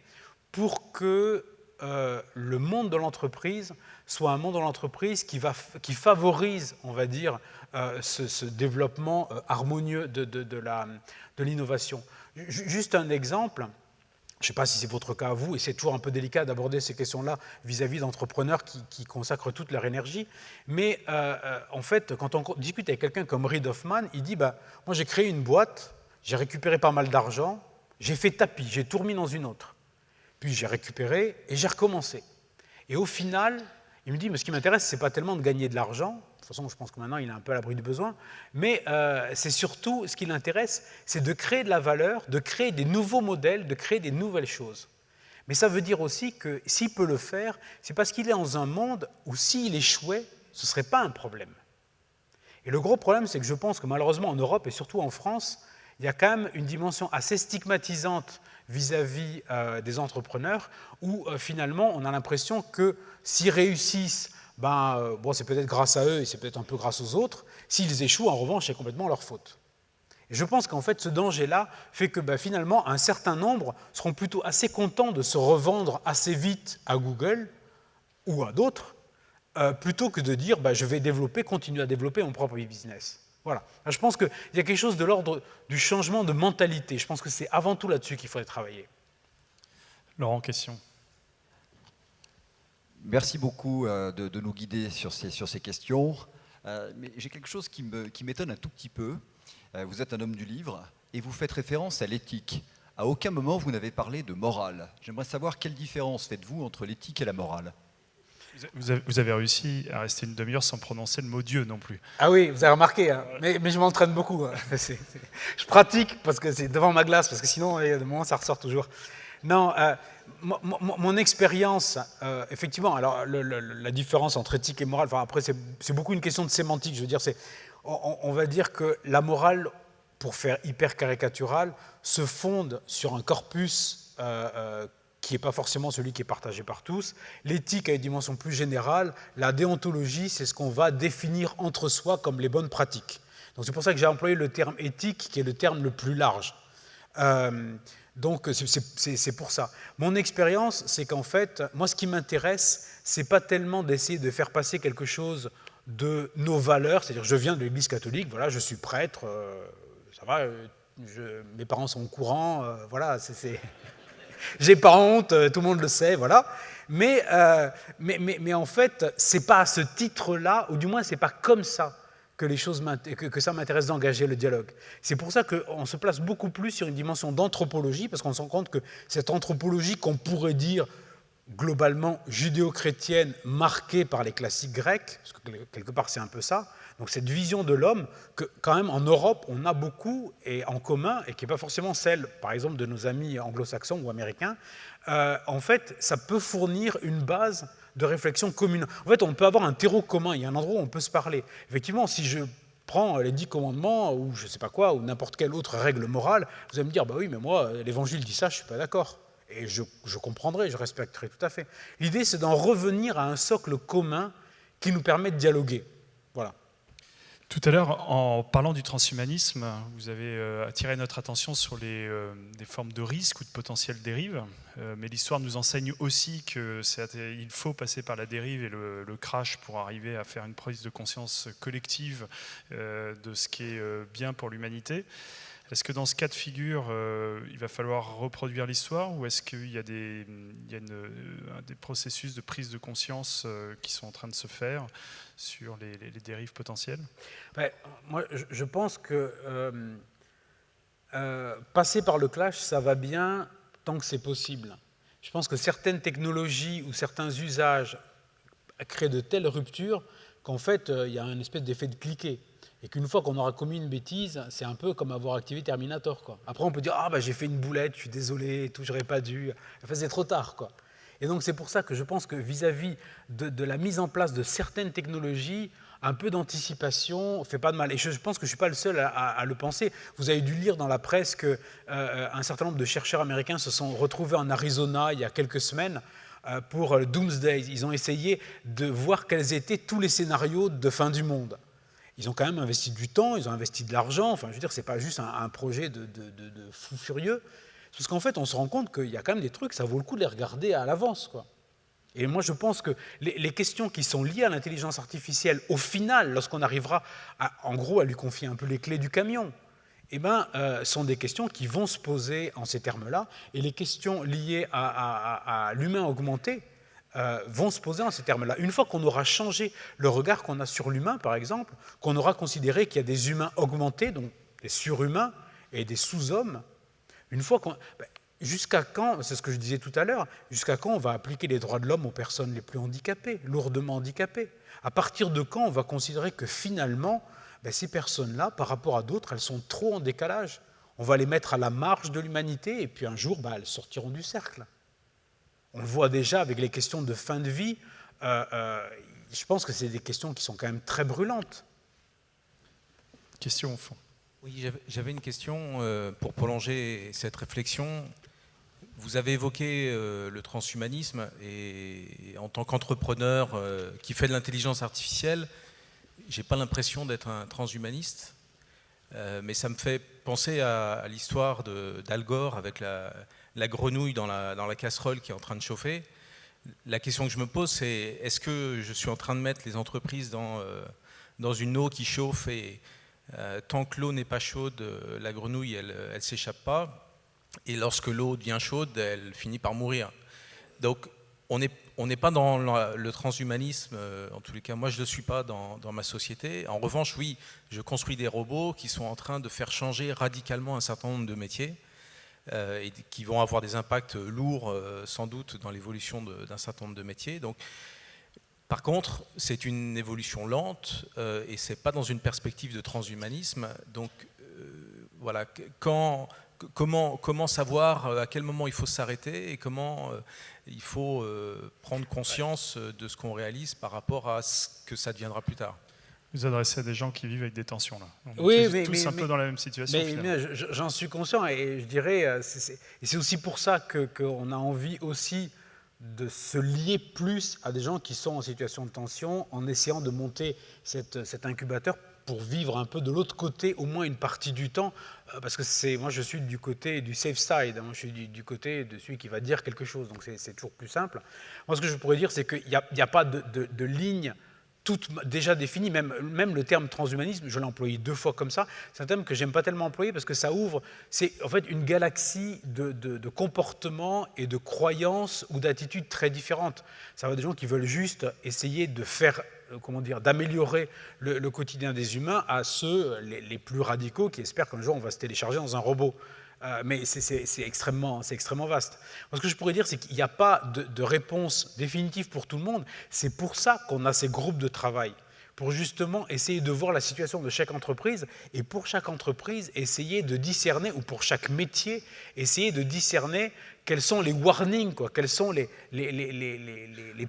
[SPEAKER 1] pour que le monde de l'entreprise soit un monde de l'entreprise qui favorise, on va dire, ce développement harmonieux de l'innovation. Juste un exemple, je ne sais pas si c'est votre cas à vous, et c'est toujours un peu délicat d'aborder ces questions-là vis-à-vis d'entrepreneurs qui consacrent toute leur énergie, mais en fait, quand on discute avec quelqu'un comme Reid Hoffman, il dit moi j'ai créé une boîte, j'ai récupéré pas mal d'argent, j'ai fait tapis, j'ai tout remis dans une autre. Puis j'ai récupéré et j'ai recommencé. Et au final, il me dit, mais ce qui m'intéresse, ce n'est pas tellement de gagner de l'argent. De toute façon, je pense que maintenant, il est un peu à l'abri du besoin. Mais c'est surtout, ce qui l'intéresse, c'est de créer de la valeur, de créer des nouveaux modèles, de créer des nouvelles choses. Mais ça veut dire aussi que s'il peut le faire, c'est parce qu'il est dans un monde où s'il échouait, ce ne serait pas un problème. Et le gros problème, c'est que je pense que malheureusement, en Europe et surtout en France, il y a quand même une dimension assez stigmatisante vis-à-vis des entrepreneurs, où finalement on a l'impression que s'ils réussissent, c'est peut-être grâce à eux et c'est peut-être un peu grâce aux autres. S'ils échouent, en revanche, c'est complètement leur faute. Et je pense qu'en fait, ce danger-là fait que finalement, un certain nombre seront plutôt assez contents de se revendre assez vite à Google ou à d'autres, plutôt que de dire je vais continuer à développer mon propre business. Voilà. Je pense qu'il y a quelque chose de l'ordre du changement de mentalité. Je pense que c'est avant tout là-dessus qu'il faudrait travailler.
[SPEAKER 2] Laurent, question.
[SPEAKER 4] Merci beaucoup de nous guider sur ces questions. Mais j'ai quelque chose qui m'étonne un tout petit peu. Vous êtes un homme du livre et vous faites référence à l'éthique. À aucun moment vous n'avez parlé de morale. J'aimerais savoir quelle différence faites-vous entre l'éthique et la morale.
[SPEAKER 2] Vous avez réussi à rester une demi-heure sans prononcer le mot Dieu non plus.
[SPEAKER 1] Ah oui, vous avez remarqué, hein. Mais je m'entraîne beaucoup. Hein. Je pratique parce que c'est devant ma glace, parce que sinon, il y a des moments, ça ressort toujours. Non, mon expérience, effectivement, alors la différence entre éthique et morale, après c'est beaucoup une question de sémantique, je veux dire, on va dire que la morale, pour faire hyper caricatural, se fonde sur un corpus qui n'est pas forcément celui qui est partagé par tous. L'éthique a une dimension plus générale. La déontologie, c'est ce qu'on va définir entre soi comme les bonnes pratiques. Donc c'est pour ça que j'ai employé le terme éthique, qui est le terme le plus large. Donc c'est pour ça. Mon expérience, c'est qu'en fait, moi ce qui m'intéresse, c'est pas tellement d'essayer de faire passer quelque chose de nos valeurs, c'est-à-dire je viens de l'Église catholique, voilà, je suis prêtre, ça va, mes parents sont au courant, voilà, j'ai pas honte, tout le monde le sait, voilà. Mais en fait, c'est pas à ce titre-là, ou du moins c'est pas comme ça que ça m'intéresse d'engager le dialogue. C'est pour ça qu'on se place beaucoup plus sur une dimension d'anthropologie, parce qu'on se rend compte que cette anthropologie qu'on pourrait dire globalement judéo-chrétienne, marquée par les classiques grecs, parce que quelque part c'est un peu ça, donc cette vision de l'homme que quand même en Europe on a beaucoup et en commun, et qui n'est pas forcément celle par exemple de nos amis anglo-saxons ou américains, en fait ça peut fournir une base de réflexion commune. En fait on peut avoir un terreau commun, il y a un endroit où on peut se parler. Effectivement, si je prends les 10 commandements ou je ne sais pas quoi, ou n'importe quelle autre règle morale, vous allez me dire, oui mais moi l'évangile dit ça, je ne suis pas d'accord. Et je comprendrai, je respecterai tout à fait. L'idée, c'est d'en revenir à un socle commun qui nous permet de dialoguer. Voilà.
[SPEAKER 2] Tout à l'heure, en parlant du transhumanisme, vous avez attiré notre attention sur des formes de risques ou de potentielles dérives. Mais l'histoire nous enseigne aussi qu'il faut passer par la dérive et le crash pour arriver à faire une prise de conscience collective de ce qui est bien pour l'humanité. Est-ce que dans ce cas de figure, il va falloir reproduire l'histoire, ou est-ce qu'il y a des processus de prise de conscience qui sont en train de se faire sur les dérives potentielles ?
[SPEAKER 1] Moi, je pense que passer par le clash, ça va bien tant que c'est possible. Je pense que certaines technologies ou certains usages créent de telles ruptures qu'en fait, il y a une espèce d'effet de cliquet. Et qu'une fois qu'on aura commis une bêtise, c'est un peu comme avoir activé Terminator, quoi. Après, on peut dire « Ah, j'ai fait une boulette, je suis désolé, tout, j'aurais pas dû. » Enfin, c'est trop tard, quoi. Et donc c'est pour ça que je pense que vis-à-vis de la mise en place de certaines technologies, un peu d'anticipation ne fait pas de mal. Et je pense que je ne suis pas le seul à le penser. Vous avez dû lire dans la presse qu'un certain nombre de chercheurs américains se sont retrouvés en Arizona il y a quelques semaines pour Doomsday. Ils ont essayé de voir quels étaient tous les scénarios de fin du monde. Ils ont quand même investi du temps, ils ont investi de l'argent. Enfin, je veux dire, ce n'est pas juste un projet de fou furieux. Parce qu'en fait, on se rend compte qu'il y a quand même des trucs, ça vaut le coup de les regarder à l'avance, quoi. Et moi, je pense que les questions qui sont liées à l'intelligence artificielle, au final, lorsqu'on arrivera, en gros, à lui confier un peu les clés du camion, sont des questions qui vont se poser en ces termes-là. Et les questions liées à l'humain augmenté vont se poser en ces termes-là. Une fois qu'on aura changé le regard qu'on a sur l'humain, par exemple, qu'on aura considéré qu'il y a des humains augmentés, donc des surhumains et des sous-hommes, une fois qu'on... Jusqu'à quand, c'est ce que je disais tout à l'heure, jusqu'à quand on va appliquer les droits de l'homme aux personnes les plus handicapées, lourdement handicapées? À partir de quand on va considérer que finalement, ces personnes-là, par rapport à d'autres, elles sont trop en décalage? On va les mettre à la marge de l'humanité et puis un jour, elles sortiront du cercle. On le voit déjà avec les questions de fin de vie. Je pense que c'est des questions qui sont quand même très brûlantes.
[SPEAKER 2] Question au fond.
[SPEAKER 5] Oui, j'avais une question pour prolonger cette réflexion. Vous avez évoqué le transhumanisme et en tant qu'entrepreneur qui fait de l'intelligence artificielle, je n'ai pas l'impression d'être un transhumaniste, mais ça me fait penser à l'histoire d'Al Gore avec la grenouille dans la casserole qui est en train de chauffer. La question que je me pose, c'est est-ce que je suis en train de mettre les entreprises dans une eau qui chauffe et tant que l'eau n'est pas chaude, la grenouille, elle ne s'échappe pas. Et lorsque l'eau devient chaude, elle finit par mourir. Donc, on n'est pas dans le transhumanisme. En tous les cas, moi, je ne le suis pas dans ma société. En revanche, oui, je construis des robots qui sont en train de faire changer radicalement un certain nombre de métiers et qui vont avoir des impacts lourds, sans doute, dans l'évolution d'un certain nombre de métiers. Donc, par contre, c'est une évolution lente et ce n'est pas dans une perspective de transhumanisme. Donc, voilà, comment savoir à quel moment il faut s'arrêter et comment il faut prendre conscience de ce qu'on réalise par rapport à ce que ça deviendra plus tard.
[SPEAKER 2] Vous adressez à des gens qui vivent avec des tensions, là.
[SPEAKER 1] Oui,
[SPEAKER 2] tous un peu dans la même situation.
[SPEAKER 1] Mais j'en suis conscient et je dirais, c'est aussi pour ça qu'on a envie aussi de se lier plus à des gens qui sont en situation de tension en essayant de monter cet incubateur pour vivre un peu de l'autre côté, au moins une partie du temps, parce que moi je suis du côté du safe side, je suis du côté de celui qui va dire quelque chose, donc c'est toujours plus simple. Moi ce que je pourrais dire, c'est qu'il n'y a pas de ligne toute déjà définie, même le terme transhumanisme, je l'ai employé 2 fois comme ça, c'est un terme que j'aime pas tellement employer parce que ça ouvre, c'est en fait une galaxie de comportements et de croyances ou d'attitudes très différentes. Ça va des gens qui veulent juste essayer de faire, d'améliorer le quotidien des humains à ceux les plus radicaux qui espèrent qu'un jour on va se télécharger dans un robot. Mais c'est extrêmement vaste. Moi, ce que je pourrais dire, c'est qu'il n'y a pas de réponse définitive pour tout le monde. C'est pour ça qu'on a ces groupes de travail, pour justement essayer de voir la situation de chaque entreprise et pour chaque entreprise, essayer de discerner, ou pour chaque métier, essayer de discerner quels sont les warnings, quels sont les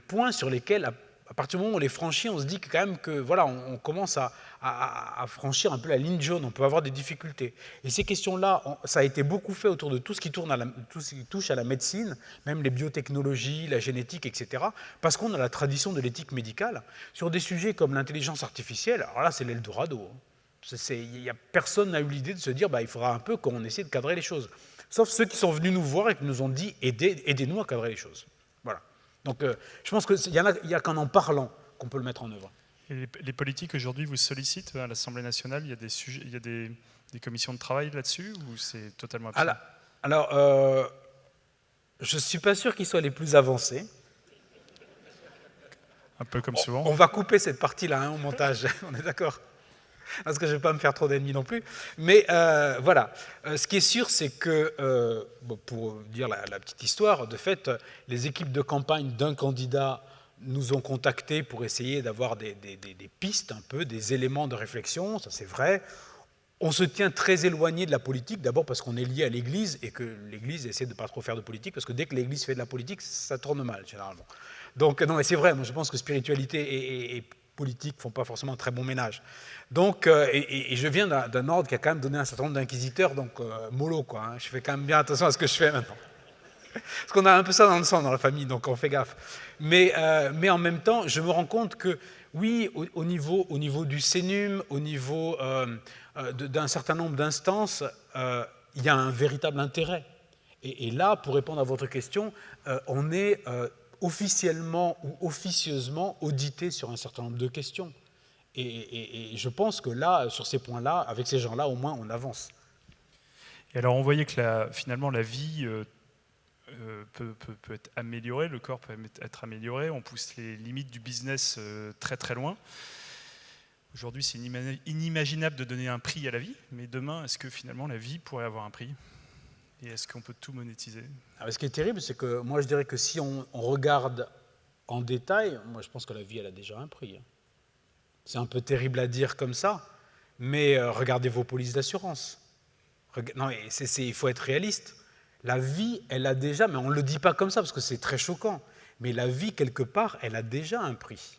[SPEAKER 1] points sur lesquels, à partir du moment où on les franchit, on se dit quand même que voilà, on commence à franchir un peu la ligne jaune, on peut avoir des difficultés. Et ces questions-là, ça a été beaucoup fait autour de tout ce qui touche à la médecine, même les biotechnologies, la génétique, etc. Parce qu'on a la tradition de l'éthique médicale. Sur des sujets comme l'intelligence artificielle, alors là, c'est l'Eldorado. Personne n'a eu l'idée de se dire il faudra un peu qu'on essaie de cadrer les choses. Sauf ceux qui sont venus nous voir et qui nous ont dit aidez-nous à cadrer les choses. Voilà. Donc je pense qu'il n'y a qu'en en parlant qu'on peut le mettre en œuvre.
[SPEAKER 2] Et les politiques aujourd'hui vous sollicitent à l'Assemblée nationale, il y a des commissions de travail là-dessus ou c'est totalement absent?
[SPEAKER 1] Alors je ne suis pas sûr qu'ils soient les plus avancés.
[SPEAKER 2] Un peu comme souvent.
[SPEAKER 1] On va couper cette partie-là au montage, on est d'accord? Parce que je ne vais pas me faire trop d'ennemis non plus. Mais voilà, ce qui est sûr, c'est que, pour dire la petite histoire, de fait, les équipes de campagne d'un candidat nous ont contactés pour essayer d'avoir des pistes, un peu, des éléments de réflexion, ça c'est vrai. On se tient très éloigné de la politique, d'abord parce qu'on est lié à l'Église et que l'Église essaie de ne pas trop faire de politique, parce que dès que l'Église fait de la politique, ça tourne mal, généralement. Donc, non, mais c'est vrai, moi je pense que spiritualité et politique ne font pas forcément un très bon ménage. Donc, et je viens d'un ordre qui a quand même donné un certain nombre d'inquisiteurs, donc mollo, quoi. Hein, je fais quand même bien attention à ce que je fais maintenant. Parce qu'on a un peu ça dans le sang, dans la famille, donc on fait gaffe. Mais en même temps, je me rends compte que, oui, au niveau du CNUM, au niveau d'un certain nombre d'instances, il y a un véritable intérêt. Et là, pour répondre à votre question, on est officiellement ou officieusement audité sur un certain nombre de questions. Et je pense que là, sur ces points-là, avec ces gens-là, au moins, on avance.
[SPEAKER 2] Et alors, on voyait que finalement, la vie peut être améliorée, le corps peut être amélioré, on pousse les limites du business très très loin. Aujourd'hui, c'est inimaginable de donner un prix à la vie, mais demain, est-ce que finalement la vie pourrait avoir un prix? Et est-ce qu'on peut tout monétiser?
[SPEAKER 1] Alors, ce qui est terrible, c'est que moi je dirais que si on regarde en détail, moi je pense que la vie elle a déjà un prix. C'est un peu terrible à dire comme ça, mais regardez vos polices d'assurance. Non, il faut être réaliste. La vie, elle a déjà, mais on ne le dit pas comme ça parce que c'est très choquant, mais la vie, quelque part, elle a déjà un prix.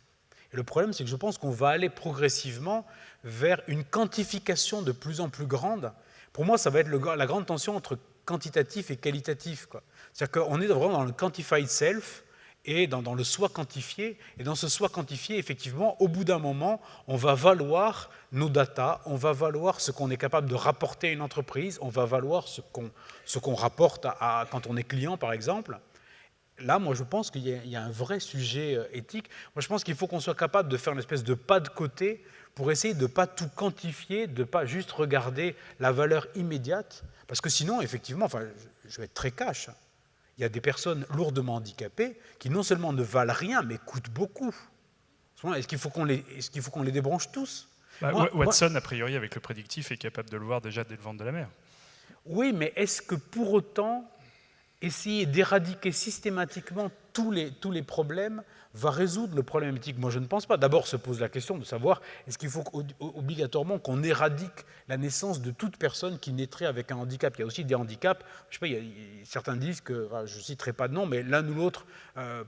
[SPEAKER 1] Et le problème, c'est que je pense qu'on va aller progressivement vers une quantification de plus en plus grande. Pour moi, ça va être la grande tension entre quantitatif et qualitatif, quoi. C'est-à-dire qu'on est vraiment dans le quantified self et dans le soi quantifié. Et dans ce soi quantifié, effectivement, au bout d'un moment, on va valoir nos datas, on va valoir ce qu'on est capable de rapporter à une entreprise, on va valoir ce qu'on rapporte quand on est client, par exemple. Là, moi, je pense qu'il y a un vrai sujet éthique. Moi, je pense qu'il faut qu'on soit capable de faire une espèce de pas de côté pour essayer de ne pas tout quantifier, de ne pas juste regarder la valeur immédiate. Parce que sinon, effectivement, enfin, je vais être très cash, il y a des personnes lourdement handicapées qui non seulement ne valent rien, mais coûtent beaucoup. Est-ce qu'il faut qu'on les débranche tous?
[SPEAKER 2] Watson, a priori, avec le prédictif, est capable de le voir déjà dès le ventre de la mer.
[SPEAKER 1] Oui, mais est-ce que pour autant, essayer d'éradiquer systématiquement tous les problèmes va résoudre le problème éthique? Moi, je ne pense pas. D'abord, se pose la question de savoir est-ce qu'il faut obligatoirement qu'on éradique la naissance de toute personne qui naîtrait avec un handicap? Il y a aussi des handicaps. Je sais pas, certains disent que, je ne citerai pas de nom, mais l'un ou l'autre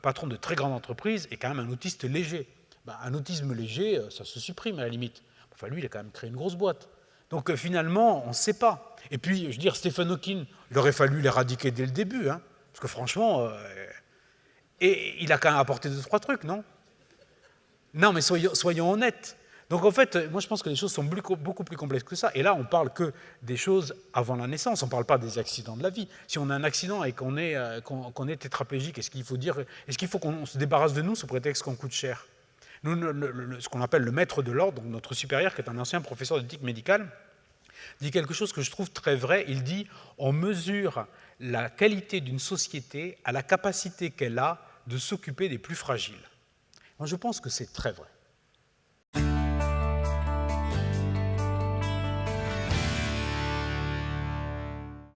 [SPEAKER 1] patron de très grande entreprise est quand même un autiste léger. Un autisme léger, ça se supprime à la limite. Enfin, lui, il a quand même créé une grosse boîte. Donc finalement, on ne sait pas. Et puis, je veux dire, Stephen Hawking, il aurait fallu l'éradiquer dès le début, hein, parce que franchement, et il a quand même apporté 2-3 trucs, non? Non, mais soyons honnêtes. Donc en fait, moi je pense que les choses sont beaucoup plus complexes que ça. Et là, on parle que des choses avant la naissance, on ne parle pas des accidents de la vie. Si on a un accident et qu'on est tétraplégique, est-ce qu'il faut qu'on se débarrasse de nous sous prétexte qu'on coûte cher? Nous, ce qu'on appelle le maître de l'ordre, donc notre supérieur, qui est un ancien professeur d'éthique médicale, dit quelque chose que je trouve très vrai. Il dit « On mesure la qualité d'une société à la capacité qu'elle a de s'occuper des plus fragiles ». Moi, je pense que c'est très vrai.